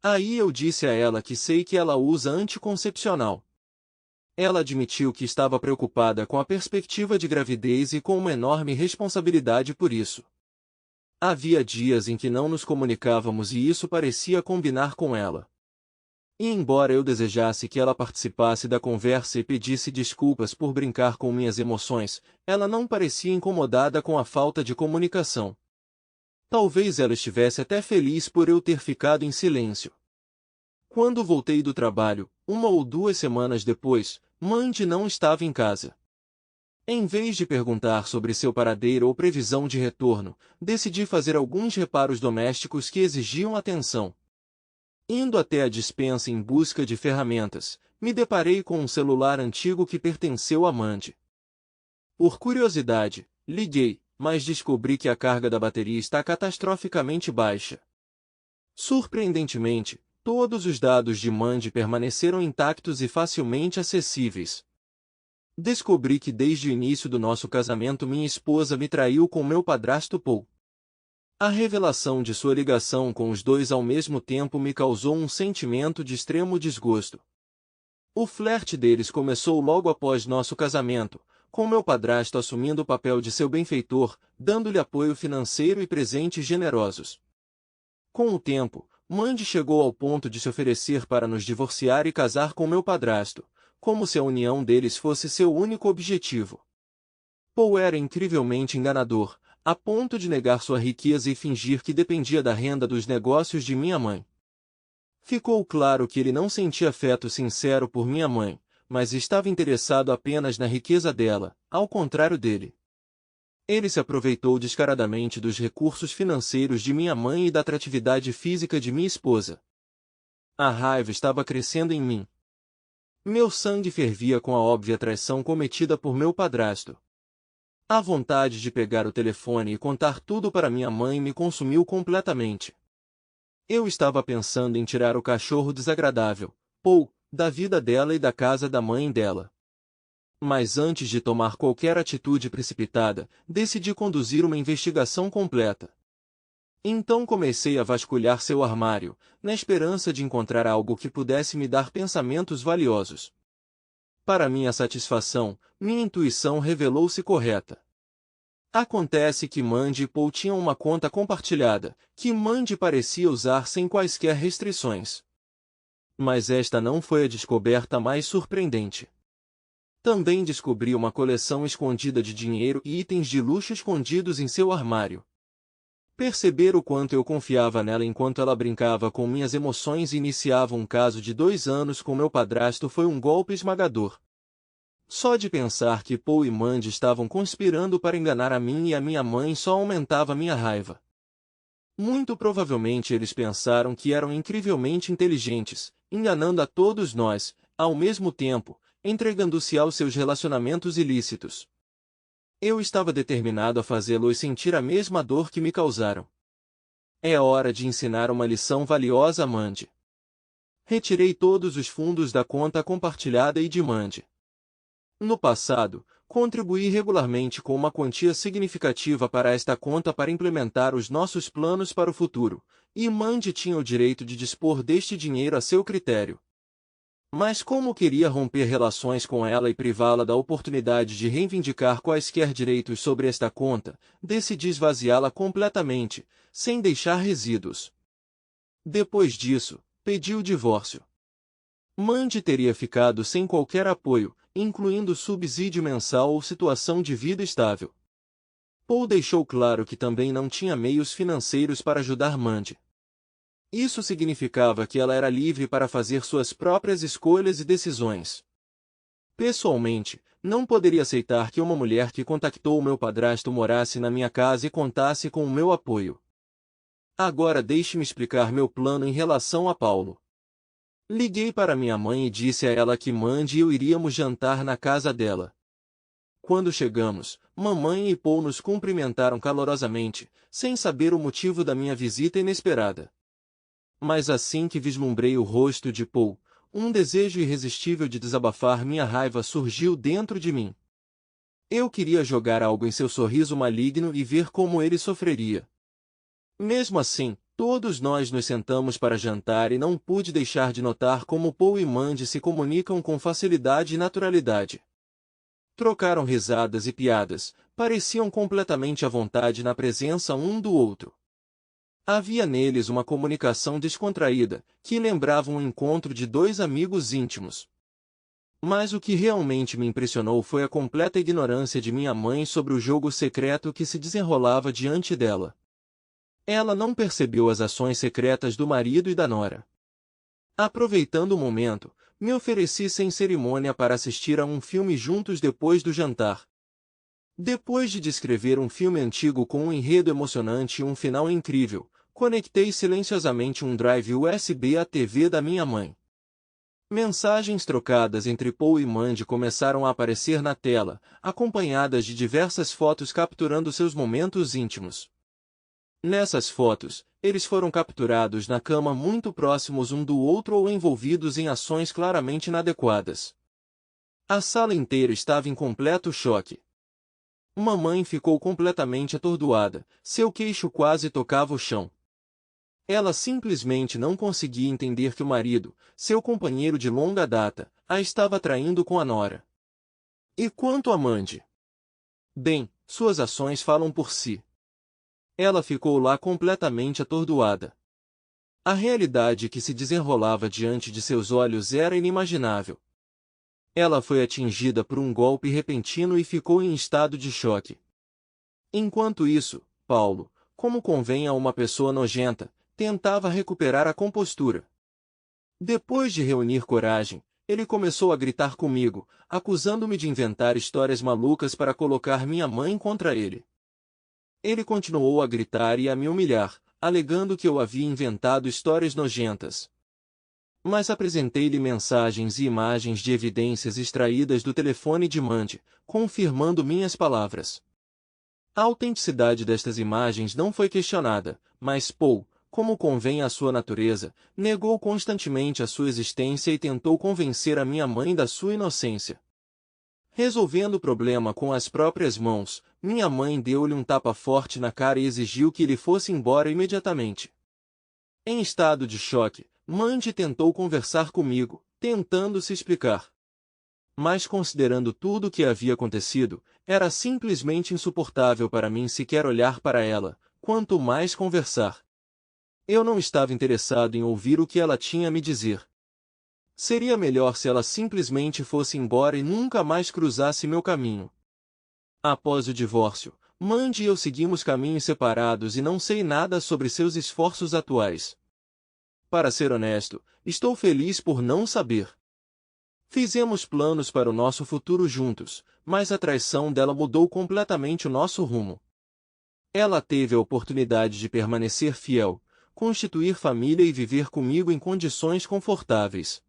A: Aí eu disse a ela que sei que ela usa anticoncepcional. Ela admitiu que estava preocupada com a perspectiva de gravidez e com uma enorme responsabilidade por isso. Havia dias em que não nos comunicávamos e isso parecia combinar com ela. E embora eu desejasse que ela participasse da conversa e pedisse desculpas por brincar com minhas emoções, ela não parecia incomodada com a falta de comunicação. Talvez ela estivesse até feliz por eu ter ficado em silêncio. Quando voltei do trabalho, 1 ou 2 semanas depois, Mandy não estava em casa. Em vez de perguntar sobre seu paradeiro ou previsão de retorno, decidi fazer alguns reparos domésticos que exigiam atenção. Indo até a despensa em busca de ferramentas, me deparei com um celular antigo que pertenceu a Mandy. Por curiosidade, liguei, mas descobri que a carga da bateria está catastroficamente baixa. Surpreendentemente, todos os dados de Mandy permaneceram intactos e facilmente acessíveis. Descobri que desde o início do nosso casamento minha esposa me traiu com meu padrasto Paul. A revelação de sua ligação com os dois ao mesmo tempo me causou um sentimento de extremo desgosto. O flerte deles começou logo após nosso casamento, com meu padrasto assumindo o papel de seu benfeitor, dando-lhe apoio financeiro e presentes generosos. Com o tempo, Mandy chegou ao ponto de se oferecer para nos divorciar e casar com meu padrasto, como se a união deles fosse seu único objetivo. Paul era incrivelmente enganador, a ponto de negar sua riqueza e fingir que dependia da renda dos negócios de minha mãe. Ficou claro que ele não sentia afeto sincero por minha mãe, mas estava interessado apenas na riqueza dela, ao contrário dele. Ele se aproveitou descaradamente dos recursos financeiros de minha mãe e da atratividade física de minha esposa. A raiva estava crescendo em mim. Meu sangue fervia com a óbvia traição cometida por meu padrasto. A vontade de pegar o telefone e contar tudo para minha mãe me consumiu completamente. Eu estava pensando em tirar o cachorro desagradável, Paul, da vida dela e da casa da mãe dela. Mas antes de tomar qualquer atitude precipitada, decidi conduzir uma investigação completa. Então comecei a vasculhar seu armário, na esperança de encontrar algo que pudesse me dar pensamentos valiosos. Para minha satisfação, minha intuição revelou-se correta. Acontece que Mandy e Paul tinham uma conta compartilhada, que Mandy parecia usar sem quaisquer restrições. Mas esta não foi a descoberta mais surpreendente. Também descobri uma coleção escondida de dinheiro e itens de luxo escondidos em seu armário. Perceber o quanto eu confiava nela enquanto ela brincava com minhas emoções e iniciava um caso de 2 anos com meu padrasto foi um golpe esmagador. Só de pensar que Paul e Mandy estavam conspirando para enganar a mim e a minha mãe só aumentava minha raiva. Muito provavelmente eles pensaram que eram incrivelmente inteligentes, enganando a todos nós, ao mesmo tempo, entregando-se aos seus relacionamentos ilícitos. Eu estava determinado a fazê-los sentir a mesma dor que me causaram. É hora de ensinar uma lição valiosa a Mandy. Retirei todos os fundos da conta compartilhada e de Mandy. No passado, contribuí regularmente com uma quantia significativa para esta conta para implementar os nossos planos para o futuro, e Mandy tinha o direito de dispor deste dinheiro a seu critério. Mas como queria romper relações com ela e privá-la da oportunidade de reivindicar quaisquer direitos sobre esta conta, decidi esvaziá-la completamente, sem deixar resíduos. Depois disso, pedi o divórcio. Mandy teria ficado sem qualquer apoio, incluindo subsídio mensal ou situação de vida estável. Paul deixou claro que também não tinha meios financeiros para ajudar Mandy. Isso significava que ela era livre para fazer suas próprias escolhas e decisões. Pessoalmente, não poderia aceitar que uma mulher que contactou o meu padrasto morasse na minha casa e contasse com o meu apoio. Agora deixe-me explicar meu plano em relação a Paulo. Liguei para minha mãe e disse a ela que Mandy e eu iríamos jantar na casa dela. Quando chegamos, mamãe e Paul nos cumprimentaram calorosamente, sem saber o motivo da minha visita inesperada. Mas assim que vislumbrei o rosto de Paul, um desejo irresistível de desabafar minha raiva surgiu dentro de mim. Eu queria jogar algo em seu sorriso maligno e ver como ele sofreria. Mesmo assim, todos nós nos sentamos para jantar e não pude deixar de notar como Paul e Mandy se comunicam com facilidade e naturalidade. Trocaram risadas e piadas, pareciam completamente à vontade na presença um do outro. Havia neles uma comunicação descontraída, que lembrava um encontro de dois amigos íntimos. Mas o que realmente me impressionou foi a completa ignorância de minha mãe sobre o jogo secreto que se desenrolava diante dela. Ela não percebeu as ações secretas do marido e da nora. Aproveitando o momento, me ofereci sem cerimônia para assistir a um filme juntos depois do jantar. Depois de descrever um filme antigo com um enredo emocionante e um final incrível, conectei silenciosamente um drive USB à TV da minha mãe. Mensagens trocadas entre Paul e Mandy começaram a aparecer na tela, acompanhadas de diversas fotos capturando seus momentos íntimos. Nessas fotos, eles foram capturados na cama muito próximos um do outro ou envolvidos em ações claramente inadequadas. A sala inteira estava em completo choque. Mamãe ficou completamente atordoada, seu queixo quase tocava o chão. Ela simplesmente não conseguia entender que o marido, seu companheiro de longa data, a estava traindo com a nora. E quanto a Mandy? Bem, suas ações falam por si. Ela ficou lá completamente atordoada. A realidade que se desenrolava diante de seus olhos era inimaginável. Ela foi atingida por um golpe repentino e ficou em estado de choque. Enquanto isso, Paulo, como convém a uma pessoa nojenta, tentava recuperar a compostura. Depois de reunir coragem, ele começou a gritar comigo, acusando-me de inventar histórias malucas para colocar minha mãe contra ele. Ele continuou a gritar e a me humilhar, alegando que eu havia inventado histórias nojentas. Mas apresentei-lhe mensagens e imagens de evidências extraídas do telefone de Mandy, confirmando minhas palavras. A autenticidade destas imagens não foi questionada, mas Paul, como convém à sua natureza, negou constantemente a sua existência e tentou convencer a minha mãe da sua inocência. Resolvendo o problema com as próprias mãos, minha mãe deu-lhe um tapa forte na cara e exigiu que ele fosse embora imediatamente. Em estado de choque, Mandy tentou conversar comigo, tentando se explicar. Mas considerando tudo o que havia acontecido, era simplesmente insuportável para mim sequer olhar para ela, quanto mais conversar. Eu não estava interessado em ouvir o que ela tinha a me dizer. Seria melhor se ela simplesmente fosse embora e nunca mais cruzasse meu caminho. Após o divórcio, Mandy e eu seguimos caminhos separados e não sei nada sobre seus esforços atuais. Para ser honesto, estou feliz por não saber. Fizemos planos para o nosso futuro juntos, mas a traição dela mudou completamente o nosso rumo. Ela teve a oportunidade de permanecer fiel, constituir família e viver comigo em condições confortáveis.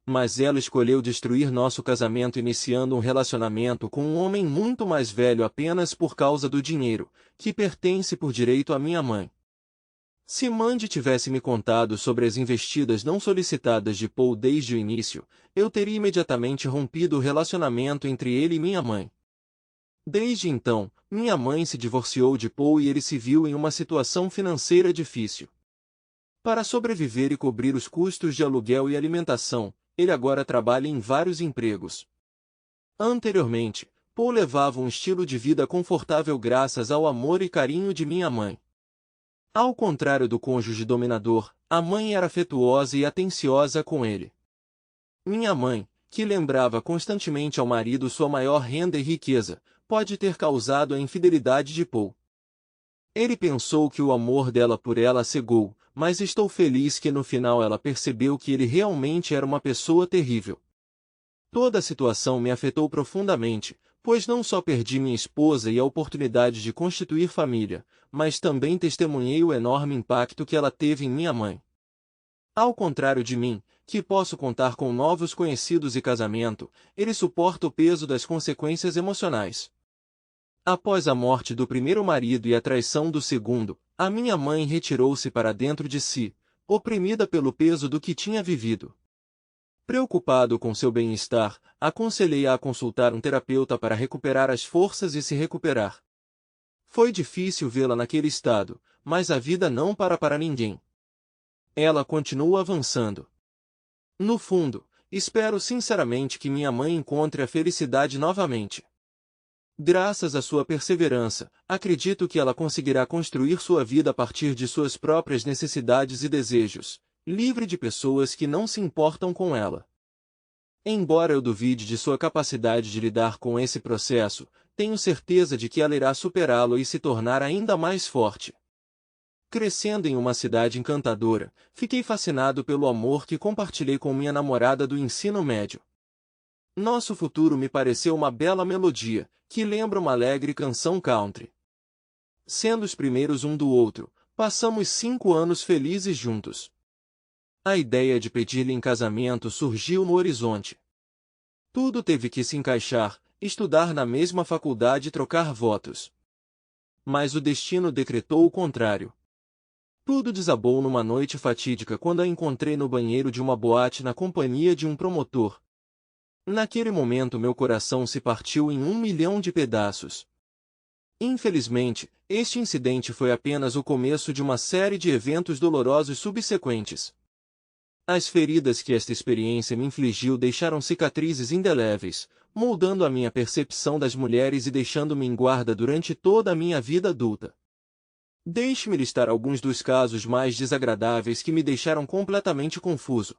A: Mas ela escolheu destruir nosso casamento iniciando um relacionamento com um homem muito mais velho apenas por causa do dinheiro, que pertence por direito à minha mãe. Se Mandy tivesse me contado sobre as investidas não solicitadas de Paul desde o início, eu teria imediatamente rompido o relacionamento entre ele e minha mãe. Desde então, minha mãe se divorciou de Paul e ele se viu em uma situação financeira difícil. Para sobreviver e cobrir os custos de aluguel e alimentação, ele agora trabalha em vários empregos. Anteriormente, Paul levava um estilo de vida confortável graças ao amor e carinho de minha mãe. Ao contrário do cônjuge dominador, a mãe era afetuosa e atenciosa com ele. Minha mãe, que lembrava constantemente ao marido sua maior renda e riqueza, pode ter causado a infidelidade de Paul. Ele pensou que o amor dela por ela a cegou, mas estou feliz que no final ela percebeu que ele realmente era uma pessoa terrível. Toda a situação me afetou profundamente, pois não só perdi minha esposa e a oportunidade de constituir família, mas também testemunhei o enorme impacto que ela teve em minha mãe. Ao contrário de mim, que posso contar com novos conhecidos e casamento, ele suporta o peso das consequências emocionais. Após a morte do primeiro marido e a traição do segundo, a minha mãe retirou-se para dentro de si, oprimida pelo peso do que tinha vivido. Preocupado com seu bem-estar, aconselhei-a a consultar um terapeuta para recuperar as forças e se recuperar. Foi difícil vê-la naquele estado, mas a vida não para ninguém. Ela continua avançando. No fundo, espero sinceramente que minha mãe encontre a felicidade novamente. Graças à sua perseverança, acredito que ela conseguirá construir sua vida a partir de suas próprias necessidades e desejos, livre de pessoas que não se importam com ela. Embora eu duvide de sua capacidade de lidar com esse processo, tenho certeza de que ela irá superá-lo e se tornar ainda mais forte. Crescendo em uma cidade encantadora, fiquei fascinado pelo amor que compartilhei com minha namorada do ensino médio. Nosso futuro me pareceu uma bela melodia, que lembra uma alegre canção country. Sendo os primeiros um do outro, passamos 5 anos felizes juntos. A ideia de pedir-lhe em casamento surgiu no horizonte. Tudo teve que se encaixar, estudar na mesma faculdade e trocar votos. Mas o destino decretou o contrário. Tudo desabou numa noite fatídica quando a encontrei no banheiro de uma boate na companhia de um promotor. Naquele momento meu coração se partiu em 1 milhão de pedaços. Infelizmente, este incidente foi apenas o começo de uma série de eventos dolorosos subsequentes. As feridas que esta experiência me infligiu deixaram cicatrizes indeléveis, moldando a minha percepção das mulheres e deixando-me em guarda durante toda a minha vida adulta. Deixe-me listar alguns dos casos mais desagradáveis que me deixaram completamente confuso.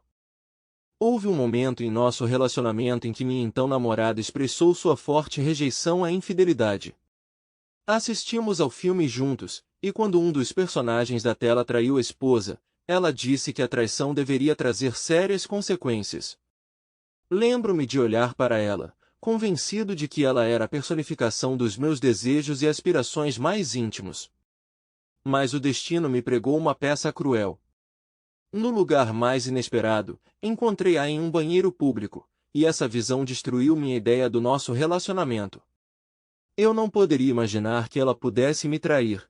A: Houve um momento em nosso relacionamento em que minha então namorada expressou sua forte rejeição à infidelidade. Assistimos ao filme juntos, e quando um dos personagens da tela traiu a esposa, ela disse que a traição deveria trazer sérias consequências. Lembro-me de olhar para ela, convencido de que ela era a personificação dos meus desejos e aspirações mais íntimos. Mas o destino me pregou uma peça cruel. No lugar mais inesperado, encontrei-a em um banheiro público, e essa visão destruiu minha ideia do nosso relacionamento. Eu não poderia imaginar que ela pudesse me trair.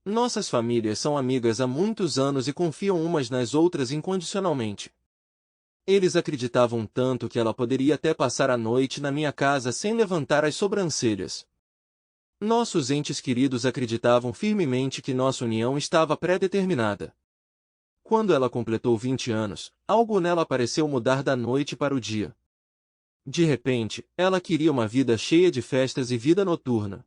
A: Nossas famílias são amigas há muitos anos e confiam umas nas outras incondicionalmente. Eles acreditavam tanto que ela poderia até passar a noite na minha casa sem levantar as sobrancelhas. Nossos entes queridos acreditavam firmemente que nossa união estava pré-determinada. Quando ela completou 20 anos, algo nela pareceu mudar da noite para o dia. De repente, ela queria uma vida cheia de festas e vida noturna.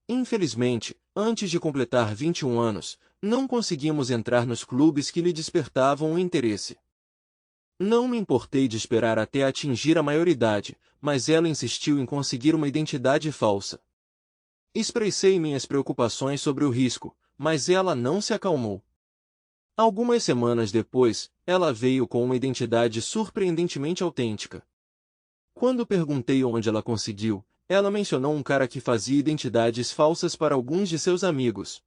A: Infelizmente, antes de completar 21 anos, não conseguimos entrar nos clubes que lhe despertavam o interesse. Não me importei de esperar até atingir a maioridade, mas ela insistiu em conseguir uma identidade falsa. Expressei minhas preocupações sobre o risco, mas ela não se acalmou. Algumas semanas depois, ela veio com uma identidade surpreendentemente autêntica. Quando perguntei onde ela conseguiu, ela mencionou um cara que fazia identidades falsas para alguns de seus amigos.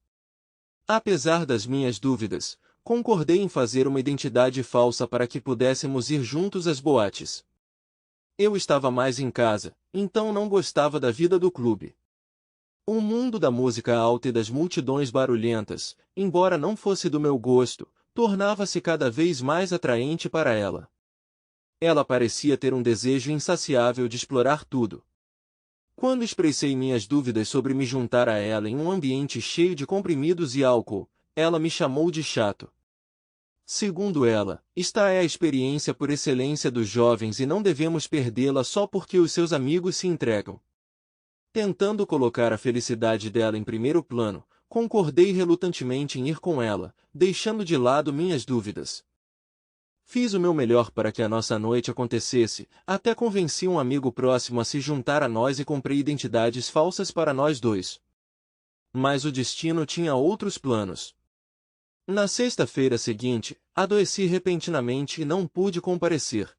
A: Apesar das minhas dúvidas, concordei em fazer uma identidade falsa para que pudéssemos ir juntos às boates. Eu estava mais em casa, então não gostava da vida do clube. O mundo da música alta e das multidões barulhentas, embora não fosse do meu gosto, tornava-se cada vez mais atraente para ela. Ela parecia ter um desejo insaciável de explorar tudo. Quando expressei minhas dúvidas sobre me juntar a ela em um ambiente cheio de comprimidos e álcool, ela me chamou de chato. Segundo ela, esta é a experiência por excelência dos jovens e não devemos perdê-la só porque os seus amigos se entregam. Tentando colocar a felicidade dela em primeiro plano, concordei relutantemente em ir com ela, deixando de lado minhas dúvidas. Fiz o meu melhor para que a nossa noite acontecesse, até convenci um amigo próximo a se juntar a nós e comprei identidades falsas para nós dois. Mas o destino tinha outros planos. Na sexta-feira seguinte, adoeci repentinamente e não pude comparecer.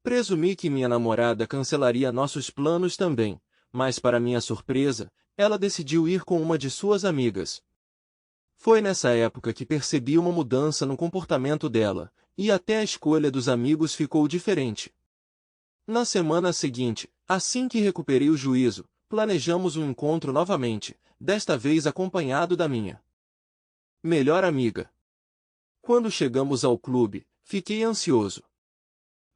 A: Presumi que minha namorada cancelaria nossos planos também, mas para minha surpresa, ela decidiu ir com uma de suas amigas. Foi nessa época que percebi uma mudança no comportamento dela, e até a escolha dos amigos ficou diferente. Na semana seguinte, assim que recuperei o juízo, planejamos um encontro novamente, desta vez acompanhado da minha melhor amiga. Quando chegamos ao clube, fiquei ansioso.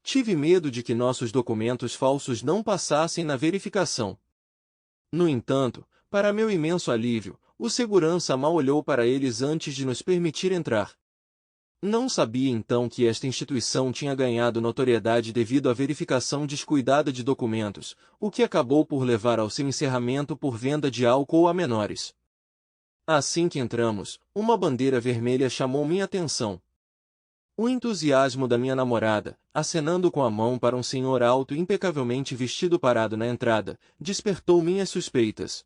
A: Tive medo de que nossos documentos falsos não passassem na verificação. No entanto, para meu imenso alívio, o segurança mal olhou para eles antes de nos permitir entrar. Não sabia então que esta instituição tinha ganhado notoriedade devido à verificação descuidada de documentos, o que acabou por levar ao seu encerramento por venda de álcool a menores. Assim que entramos, uma bandeira vermelha chamou minha atenção. O entusiasmo da minha namorada, acenando com a mão para um senhor alto e impecavelmente vestido parado na entrada, despertou minhas suspeitas.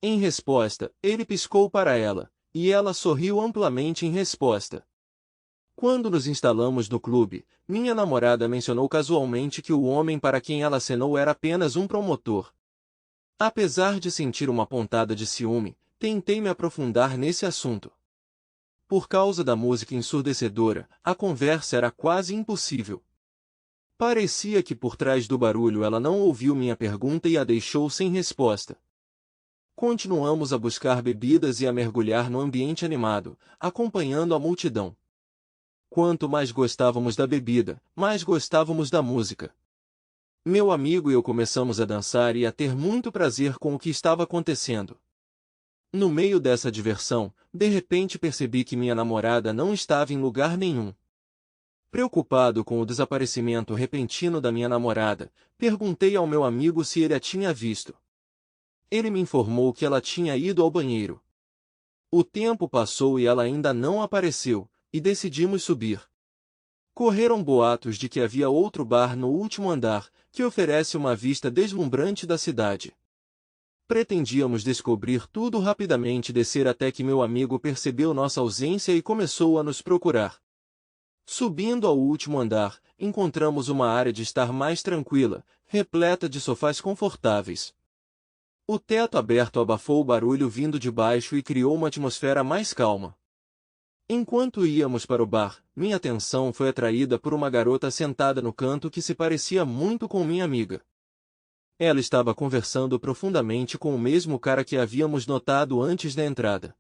A: Em resposta, ele piscou para ela, e ela sorriu amplamente em resposta. Quando nos instalamos no clube, minha namorada mencionou casualmente que o homem para quem ela acenou era apenas um promotor. Apesar de sentir uma pontada de ciúme, tentei me aprofundar nesse assunto. Por causa da música ensurdecedora, a conversa era quase impossível. Parecia que por trás do barulho ela não ouviu minha pergunta e a deixou sem resposta. Continuamos a buscar bebidas e a mergulhar no ambiente animado, acompanhando a multidão. Quanto mais gostávamos da bebida, mais gostávamos da música. Meu amigo e eu começamos a dançar e a ter muito prazer com o que estava acontecendo. No meio dessa diversão, de repente percebi que minha namorada não estava em lugar nenhum. Preocupado com o desaparecimento repentino da minha namorada, perguntei ao meu amigo se ele a tinha visto. Ele me informou que ela tinha ido ao banheiro. O tempo passou e ela ainda não apareceu, e decidimos subir. Correram boatos de que havia outro bar no último andar, que oferece uma vista deslumbrante da cidade. Pretendíamos descobrir tudo rapidamente e descer até que meu amigo percebeu nossa ausência e começou a nos procurar. Subindo ao último andar, encontramos uma área de estar mais tranquila, repleta de sofás confortáveis. O teto aberto abafou o barulho vindo de baixo e criou uma atmosfera mais calma. Enquanto íamos para o bar, minha atenção foi atraída por uma garota sentada no canto que se parecia muito com minha amiga. Ela estava conversando profundamente com o mesmo cara que havíamos notado antes da entrada.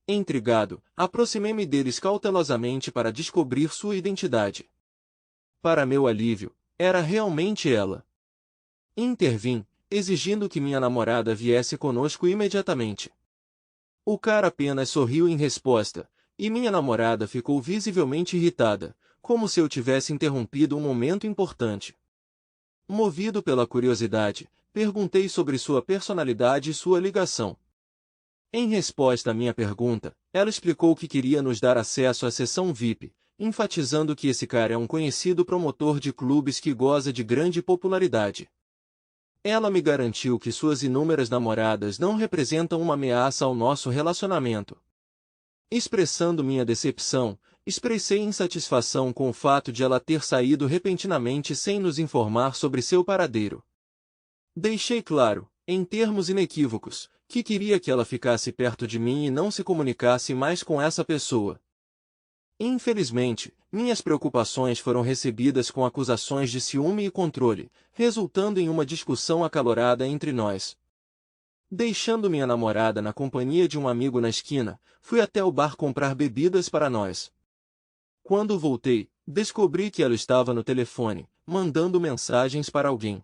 A: Intrigado, aproximei-me deles cautelosamente para descobrir sua identidade. Para meu alívio, era realmente ela. Intervim, exigindo que minha namorada viesse conosco imediatamente. O cara apenas sorriu em resposta, e minha namorada ficou visivelmente irritada, como se eu tivesse interrompido um momento importante. Movido pela curiosidade, perguntei sobre sua personalidade e sua ligação. Em resposta à minha pergunta, ela explicou que queria nos dar acesso à sessão VIP, enfatizando que esse cara é um conhecido promotor de clubes que goza de grande popularidade. Ela me garantiu que suas inúmeras namoradas não representam uma ameaça ao nosso relacionamento. Expressando minha decepção, expressei insatisfação com o fato de ela ter saído repentinamente sem nos informar sobre seu paradeiro. Deixei claro, em termos inequívocos, que queria que ela ficasse perto de mim e não se comunicasse mais com essa pessoa. Infelizmente, minhas preocupações foram recebidas com acusações de ciúme e controle, resultando em uma discussão acalorada entre nós. Deixando minha namorada na companhia de um amigo na esquina, fui até o bar comprar bebidas para nós. Quando voltei, descobri que ela estava no telefone, mandando mensagens para alguém.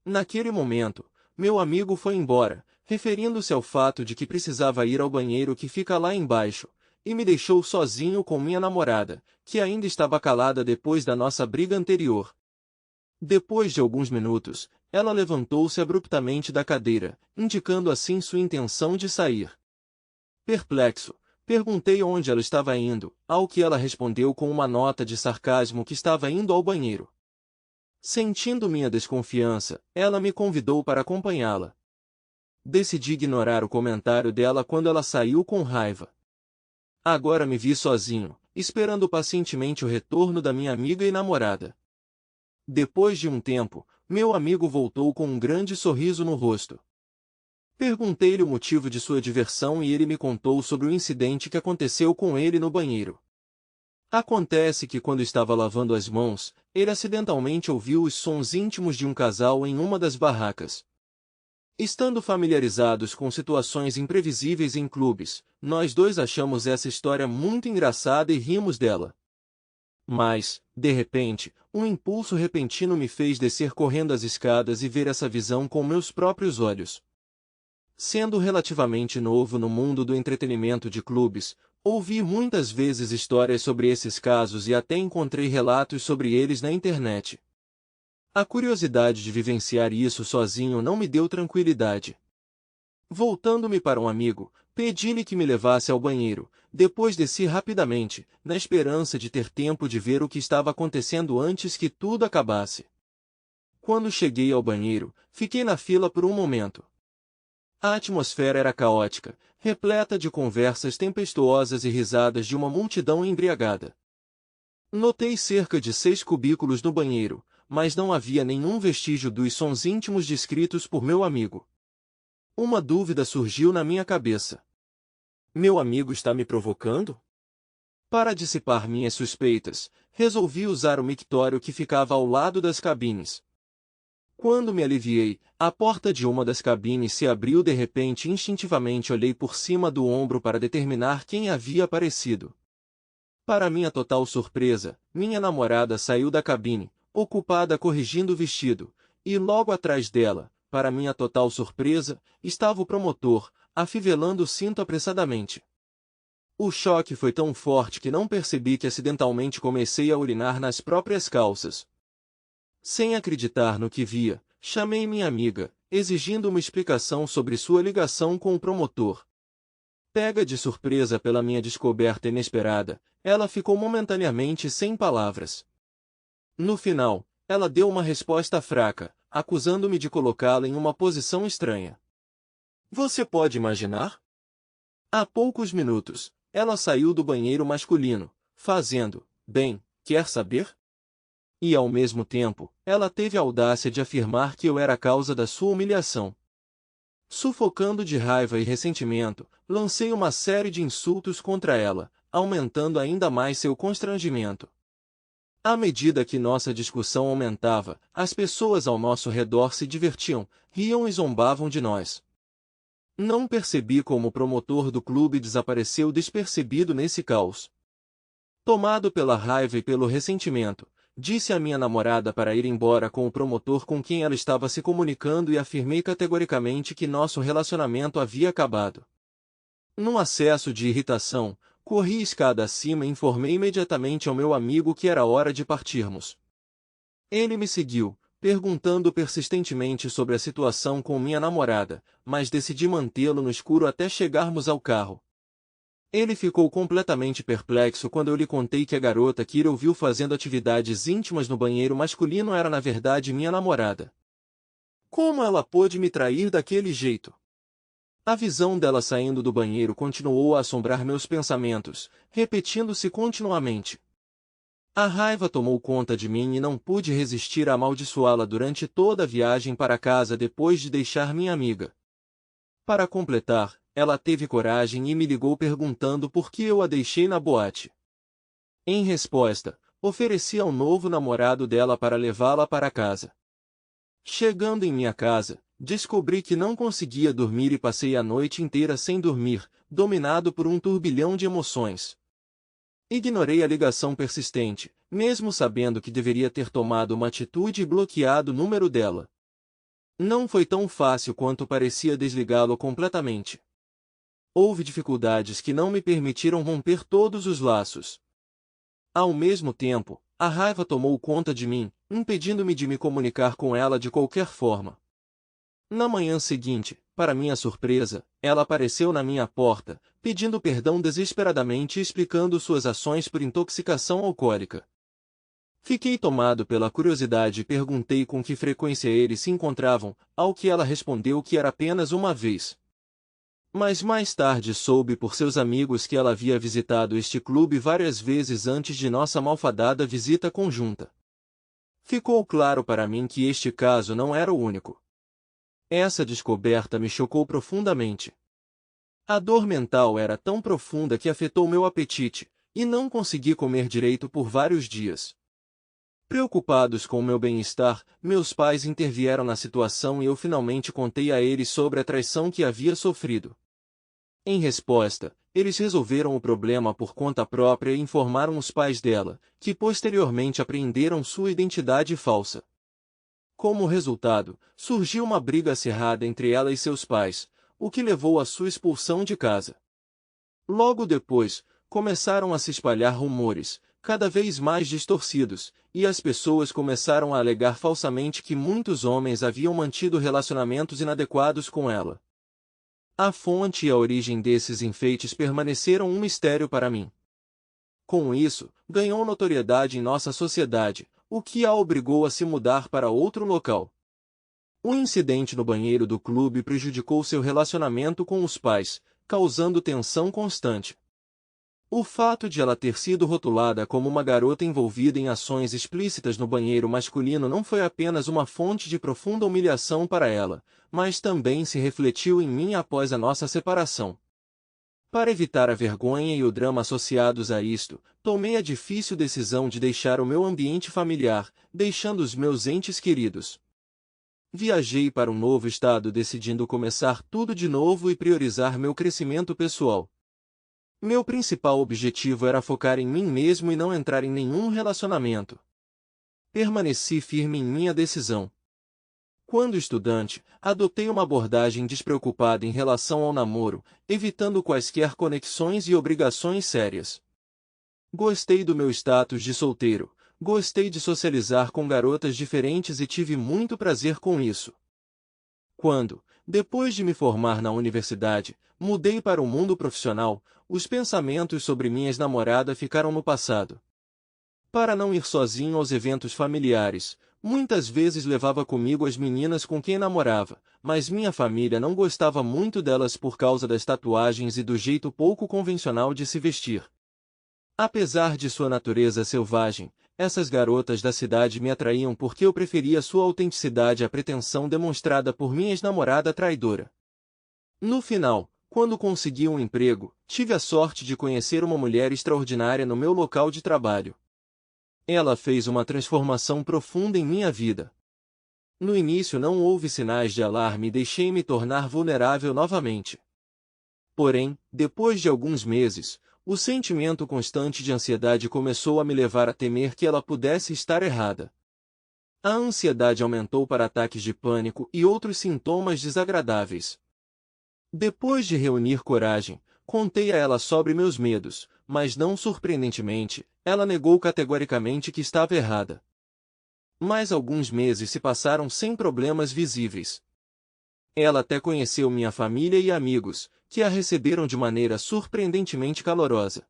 A: Naquele momento, meu amigo foi embora, referindo-se ao fato de que precisava ir ao banheiro que fica lá embaixo, e me deixou sozinho com minha namorada, que ainda estava calada depois da nossa briga anterior. Depois de alguns minutos, ela levantou-se abruptamente da cadeira, indicando assim sua intenção de sair. Perplexo, perguntei onde ela estava indo, ao que ela respondeu com uma nota de sarcasmo que estava indo ao banheiro. Sentindo minha desconfiança, ela me convidou para acompanhá-la. Decidi ignorar o comentário dela quando ela saiu com raiva. Agora me vi sozinho, esperando pacientemente o retorno da minha amiga e namorada. Depois de um tempo, meu amigo voltou com um grande sorriso no rosto. Perguntei-lhe o motivo de sua diversão e ele me contou sobre o incidente que aconteceu com ele no banheiro. Acontece que quando estava lavando as mãos, ele acidentalmente ouviu os sons íntimos de um casal em uma das barracas. Estando familiarizados com situações imprevisíveis em clubes, nós dois achamos essa história muito engraçada e rimos dela. Mas, de repente, um impulso repentino me fez descer correndo as escadas e ver essa visão com meus próprios olhos. Sendo relativamente novo no mundo do entretenimento de clubes, ouvi muitas vezes histórias sobre esses casos e até encontrei relatos sobre eles na internet. A curiosidade de vivenciar isso sozinho não me deu tranquilidade. Voltando-me para um amigo, pedi-lhe que me levasse ao banheiro, depois desci rapidamente, na esperança de ter tempo de ver o que estava acontecendo antes que tudo acabasse. Quando cheguei ao banheiro, fiquei na fila por um momento. A atmosfera era caótica, repleta de conversas tempestuosas e risadas de uma multidão embriagada. Notei cerca de 6 cubículos no banheiro, mas não havia nenhum vestígio dos sons íntimos descritos por meu amigo. Uma dúvida surgiu na minha cabeça. Meu amigo está me provocando? Para dissipar minhas suspeitas, resolvi usar o mictório que ficava ao lado das cabines. Quando me aliviei, a porta de uma das cabines se abriu de repente e instintivamente olhei por cima do ombro para determinar quem havia aparecido. Para minha total surpresa, minha namorada saiu da cabine, ocupada corrigindo o vestido, e logo atrás dela, para minha total surpresa, estava o promotor, afivelando o cinto apressadamente. O choque foi tão forte que não percebi que acidentalmente comecei a urinar nas próprias calças. Sem acreditar no que via, chamei minha amiga, exigindo uma explicação sobre sua ligação com o promotor. Pega de surpresa pela minha descoberta inesperada, ela ficou momentaneamente sem palavras. No final, ela deu uma resposta fraca, acusando-me de colocá-la em uma posição estranha. Você pode imaginar? Há poucos minutos, ela saiu do banheiro masculino, fazendo, bem, quer saber? E ao mesmo tempo, ela teve a audácia de afirmar que eu era a causa da sua humilhação. Sufocando de raiva e ressentimento, lancei uma série de insultos contra ela, aumentando ainda mais seu constrangimento. À medida que nossa discussão aumentava, as pessoas ao nosso redor se divertiam, riam e zombavam de nós. Não percebi como o promotor do clube desapareceu despercebido nesse caos. Tomado pela raiva e pelo ressentimento, disse à minha namorada para ir embora com o promotor com quem ela estava se comunicando e afirmei categoricamente que nosso relacionamento havia acabado. Num acesso de irritação, corri escada acima e informei imediatamente ao meu amigo que era hora de partirmos. Ele me seguiu, perguntando persistentemente sobre a situação com minha namorada, mas decidi mantê-lo no escuro até chegarmos ao carro. Ele ficou completamente perplexo quando eu lhe contei que a garota que ele ouviu fazendo atividades íntimas no banheiro masculino era na verdade minha namorada. Como ela pôde me trair daquele jeito? A visão dela saindo do banheiro continuou a assombrar meus pensamentos, repetindo-se continuamente. A raiva tomou conta de mim e não pude resistir a amaldiçoá-la durante toda a viagem para casa depois de deixar minha amiga. Para completar, ela teve coragem e me ligou perguntando por que eu a deixei na boate. Em resposta, ofereci ao novo namorado dela para levá-la para casa. Chegando em minha casa, descobri que não conseguia dormir e passei a noite inteira sem dormir, dominado por um turbilhão de emoções. Ignorei a ligação persistente, mesmo sabendo que deveria ter tomado uma atitude e bloqueado o número dela. Não foi tão fácil quanto parecia desligá-lo completamente. Houve dificuldades que não me permitiram romper todos os laços. Ao mesmo tempo, a raiva tomou conta de mim, impedindo-me de me comunicar com ela de qualquer forma. Na manhã seguinte, para minha surpresa, ela apareceu na minha porta, pedindo perdão desesperadamente e explicando suas ações por intoxicação alcoólica. Fiquei tomado pela curiosidade e perguntei com que frequência eles se encontravam, ao que ela respondeu que era apenas uma vez. Mas mais tarde soube por seus amigos que ela havia visitado este clube várias vezes antes de nossa malfadada visita conjunta. Ficou claro para mim que este caso não era o único. Essa descoberta me chocou profundamente. A dor mental era tão profunda que afetou meu apetite, e não consegui comer direito por vários dias. Preocupados com o meu bem-estar, meus pais intervieram na situação e eu finalmente contei a eles sobre a traição que havia sofrido. Em resposta, eles resolveram o problema por conta própria e informaram os pais dela, que posteriormente apreenderam sua identidade falsa. Como resultado, surgiu uma briga acirrada entre ela e seus pais, o que levou à sua expulsão de casa. Logo depois, começaram a se espalhar rumores, cada vez mais distorcidos, e as pessoas começaram a alegar falsamente que muitos homens haviam mantido relacionamentos inadequados com ela. A fonte e a origem desses enfeites permaneceram um mistério para mim. Com isso, ganhou notoriedade em nossa sociedade, o que a obrigou a se mudar para outro local. Um incidente no banheiro do clube prejudicou seu relacionamento com os pais, causando tensão constante. O fato de ela ter sido rotulada como uma garota envolvida em ações explícitas no banheiro masculino não foi apenas uma fonte de profunda humilhação para ela, mas também se refletiu em mim após a nossa separação. Para evitar a vergonha e o drama associados a isto, tomei a difícil decisão de deixar o meu ambiente familiar, deixando os meus entes queridos. Viajei para um novo estado decidindo começar tudo de novo e priorizar meu crescimento pessoal. Meu principal objetivo era focar em mim mesmo e não entrar em nenhum relacionamento. Permaneci firme em minha decisão. Quando estudante, adotei uma abordagem despreocupada em relação ao namoro, evitando quaisquer conexões e obrigações sérias. Gostei do meu status de solteiro, gostei de socializar com garotas diferentes e tive muito prazer com isso. Quando, depois de me formar na universidade, mudei para o mundo profissional, os pensamentos sobre minha ex-namorada ficaram no passado. Para não ir sozinho aos eventos familiares, muitas vezes levava comigo as meninas com quem namorava, mas minha família não gostava muito delas por causa das tatuagens e do jeito pouco convencional de se vestir. Apesar de sua natureza selvagem, essas garotas da cidade me atraíam porque eu preferia sua autenticidade à pretensão demonstrada por minha ex-namorada traidora. No final, quando consegui um emprego, tive a sorte de conhecer uma mulher extraordinária no meu local de trabalho. Ela fez uma transformação profunda em minha vida. No início não houve sinais de alarme e deixei me tornar vulnerável novamente. Porém, depois de alguns meses, o sentimento constante de ansiedade começou a me levar a temer que ela pudesse estar errada. A ansiedade aumentou para ataques de pânico e outros sintomas desagradáveis. Depois de reunir coragem, contei a ela sobre meus medos, mas não surpreendentemente, ela negou categoricamente que estava errada. Mais alguns meses se passaram sem problemas visíveis. Ela até conheceu minha família e amigos, que a receberam de maneira surpreendentemente calorosa.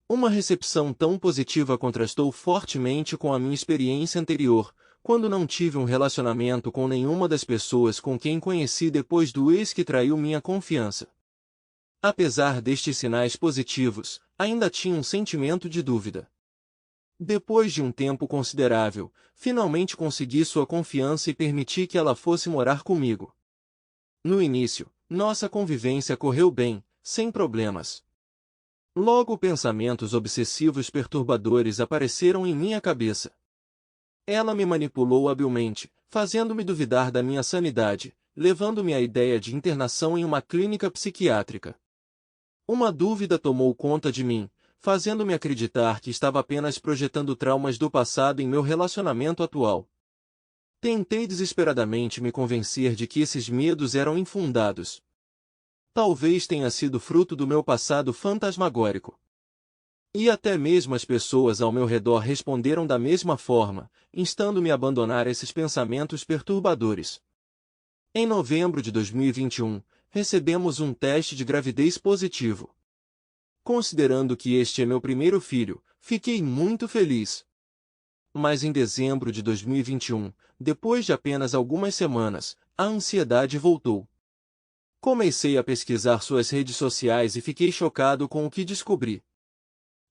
A: Uma recepção tão positiva contrastou fortemente com a minha experiência anterior, quando não tive um relacionamento com nenhuma das pessoas com quem conheci depois do ex que traiu minha confiança. Apesar destes sinais positivos, ainda tinha um sentimento de dúvida. Depois de um tempo considerável, finalmente consegui sua confiança e permiti que ela fosse morar comigo. No início, nossa convivência correu bem, sem problemas. Logo pensamentos obsessivos perturbadores apareceram em minha cabeça. Ela me manipulou habilmente, fazendo-me duvidar da minha sanidade, levando-me à ideia de internação em uma clínica psiquiátrica. Uma dúvida tomou conta de mim, fazendo-me acreditar que estava apenas projetando traumas do passado em meu relacionamento atual. Tentei desesperadamente me convencer de que esses medos eram infundados. Talvez tenha sido fruto do meu passado fantasmagórico. E até mesmo as pessoas ao meu redor responderam da mesma forma, instando-me a abandonar esses pensamentos perturbadores. Em novembro de 2021, recebemos um teste de gravidez positivo. Considerando que este é meu primeiro filho, fiquei muito feliz. Mas em dezembro de 2021, depois de apenas algumas semanas, a ansiedade voltou. Comecei a pesquisar suas redes sociais e fiquei chocado com o que descobri.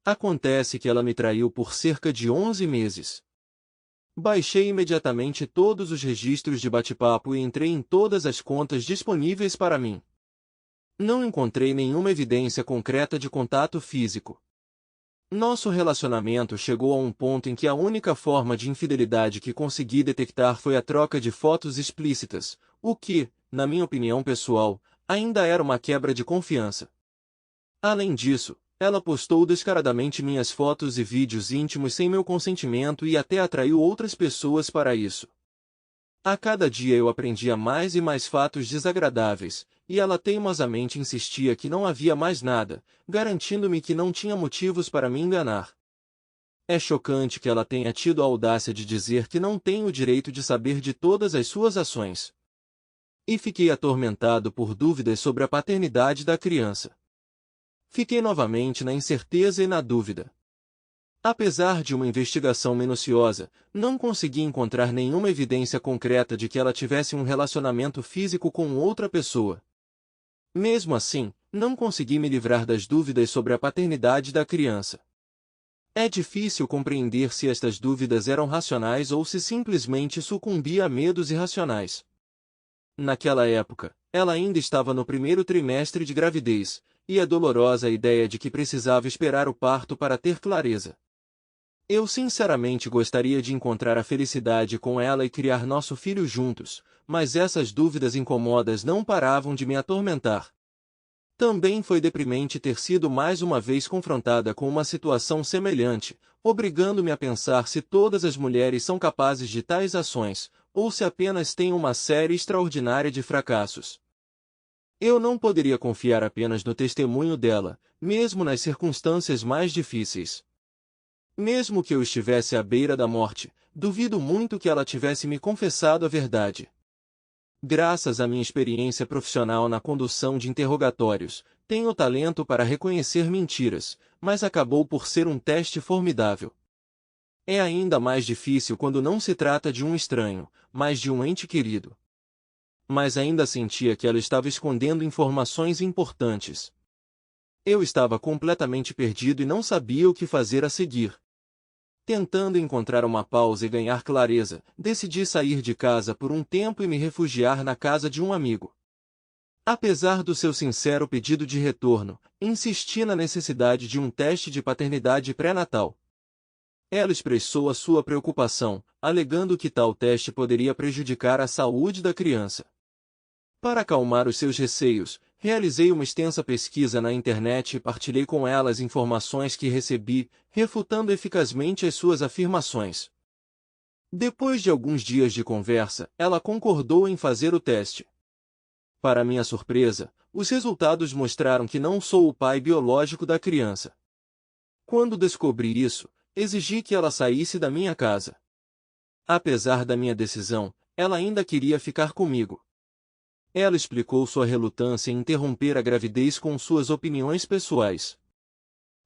A: Acontece que ela me traiu por cerca de 11 meses. Baixei imediatamente todos os registros de bate-papo e entrei em todas as contas disponíveis para mim. Não encontrei nenhuma evidência concreta de contato físico. Nosso relacionamento chegou a um ponto em que a única forma de infidelidade que consegui detectar foi a troca de fotos explícitas, o que, na minha opinião pessoal, ainda era uma quebra de confiança. Além disso, ela postou descaradamente minhas fotos e vídeos íntimos sem meu consentimento e até atraiu outras pessoas para isso. A cada dia eu aprendia mais e mais fatos desagradáveis, e ela teimosamente insistia que não havia mais nada, garantindo-me que não tinha motivos para me enganar. É chocante que ela tenha tido a audácia de dizer que não tenho o direito de saber de todas as suas ações. E fiquei atormentado por dúvidas sobre a paternidade da criança. Fiquei novamente na incerteza e na dúvida. Apesar de uma investigação minuciosa, não consegui encontrar nenhuma evidência concreta de que ela tivesse um relacionamento físico com outra pessoa. Mesmo assim, não consegui me livrar das dúvidas sobre a paternidade da criança. É difícil compreender se estas dúvidas eram racionais ou se simplesmente sucumbia a medos irracionais. Naquela época, ela ainda estava no primeiro trimestre de gravidez, e é dolorosa a ideia de que precisava esperar o parto para ter clareza. Eu sinceramente gostaria de encontrar a felicidade com ela e criar nosso filho juntos, mas essas dúvidas incomodas não paravam de me atormentar. Também foi deprimente ter sido mais uma vez confrontada com uma situação semelhante, obrigando-me a pensar se todas as mulheres são capazes de tais ações, ou se apenas têm uma série extraordinária de fracassos. Eu não poderia confiar apenas no testemunho dela, mesmo nas circunstâncias mais difíceis. Mesmo que eu estivesse à beira da morte, duvido muito que ela tivesse me confessado a verdade. Graças à minha experiência profissional na condução de interrogatórios, tenho talento para reconhecer mentiras, mas acabou por ser um teste formidável. É ainda mais difícil quando não se trata de um estranho, mas de um ente querido. Mas ainda sentia que ela estava escondendo informações importantes. Eu estava completamente perdido e não sabia o que fazer a seguir. Tentando encontrar uma pausa e ganhar clareza, decidi sair de casa por um tempo e me refugiar na casa de um amigo. Apesar do seu sincero pedido de retorno, insisti na necessidade de um teste de paternidade pré-natal. Ela expressou a sua preocupação, alegando que tal teste poderia prejudicar a saúde da criança. Para acalmar os seus receios, realizei uma extensa pesquisa na internet e partilhei com ela as informações que recebi, refutando eficazmente as suas afirmações. Depois de alguns dias de conversa, ela concordou em fazer o teste. Para minha surpresa, os resultados mostraram que não sou o pai biológico da criança. Quando descobri isso, exigi que ela saísse da minha casa. Apesar da minha decisão, ela ainda queria ficar comigo. Ela explicou sua relutância em interromper a gravidez com suas opiniões pessoais.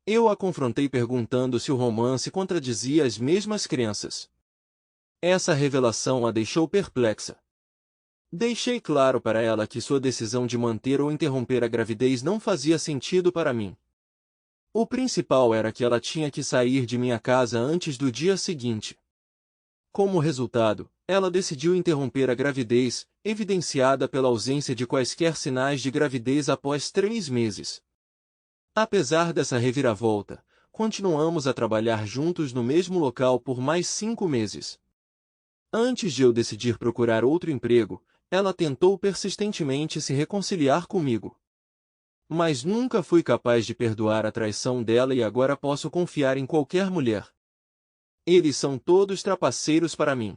A: Eu a confrontei perguntando se o romance contradizia as mesmas crenças. Essa revelação a deixou perplexa. Deixei claro para ela que sua decisão de manter ou interromper a gravidez não fazia sentido para mim. O principal era que ela tinha que sair de minha casa antes do dia seguinte. Como resultado, ela decidiu interromper a gravidez, evidenciada pela ausência de quaisquer sinais de gravidez após 3 meses. Apesar dessa reviravolta, continuamos a trabalhar juntos no mesmo local por mais 5 meses. Antes de eu decidir procurar outro emprego, ela tentou persistentemente se reconciliar comigo. Mas nunca fui capaz de perdoar a traição dela e agora posso confiar em qualquer mulher. Eles são todos trapaceiros para mim.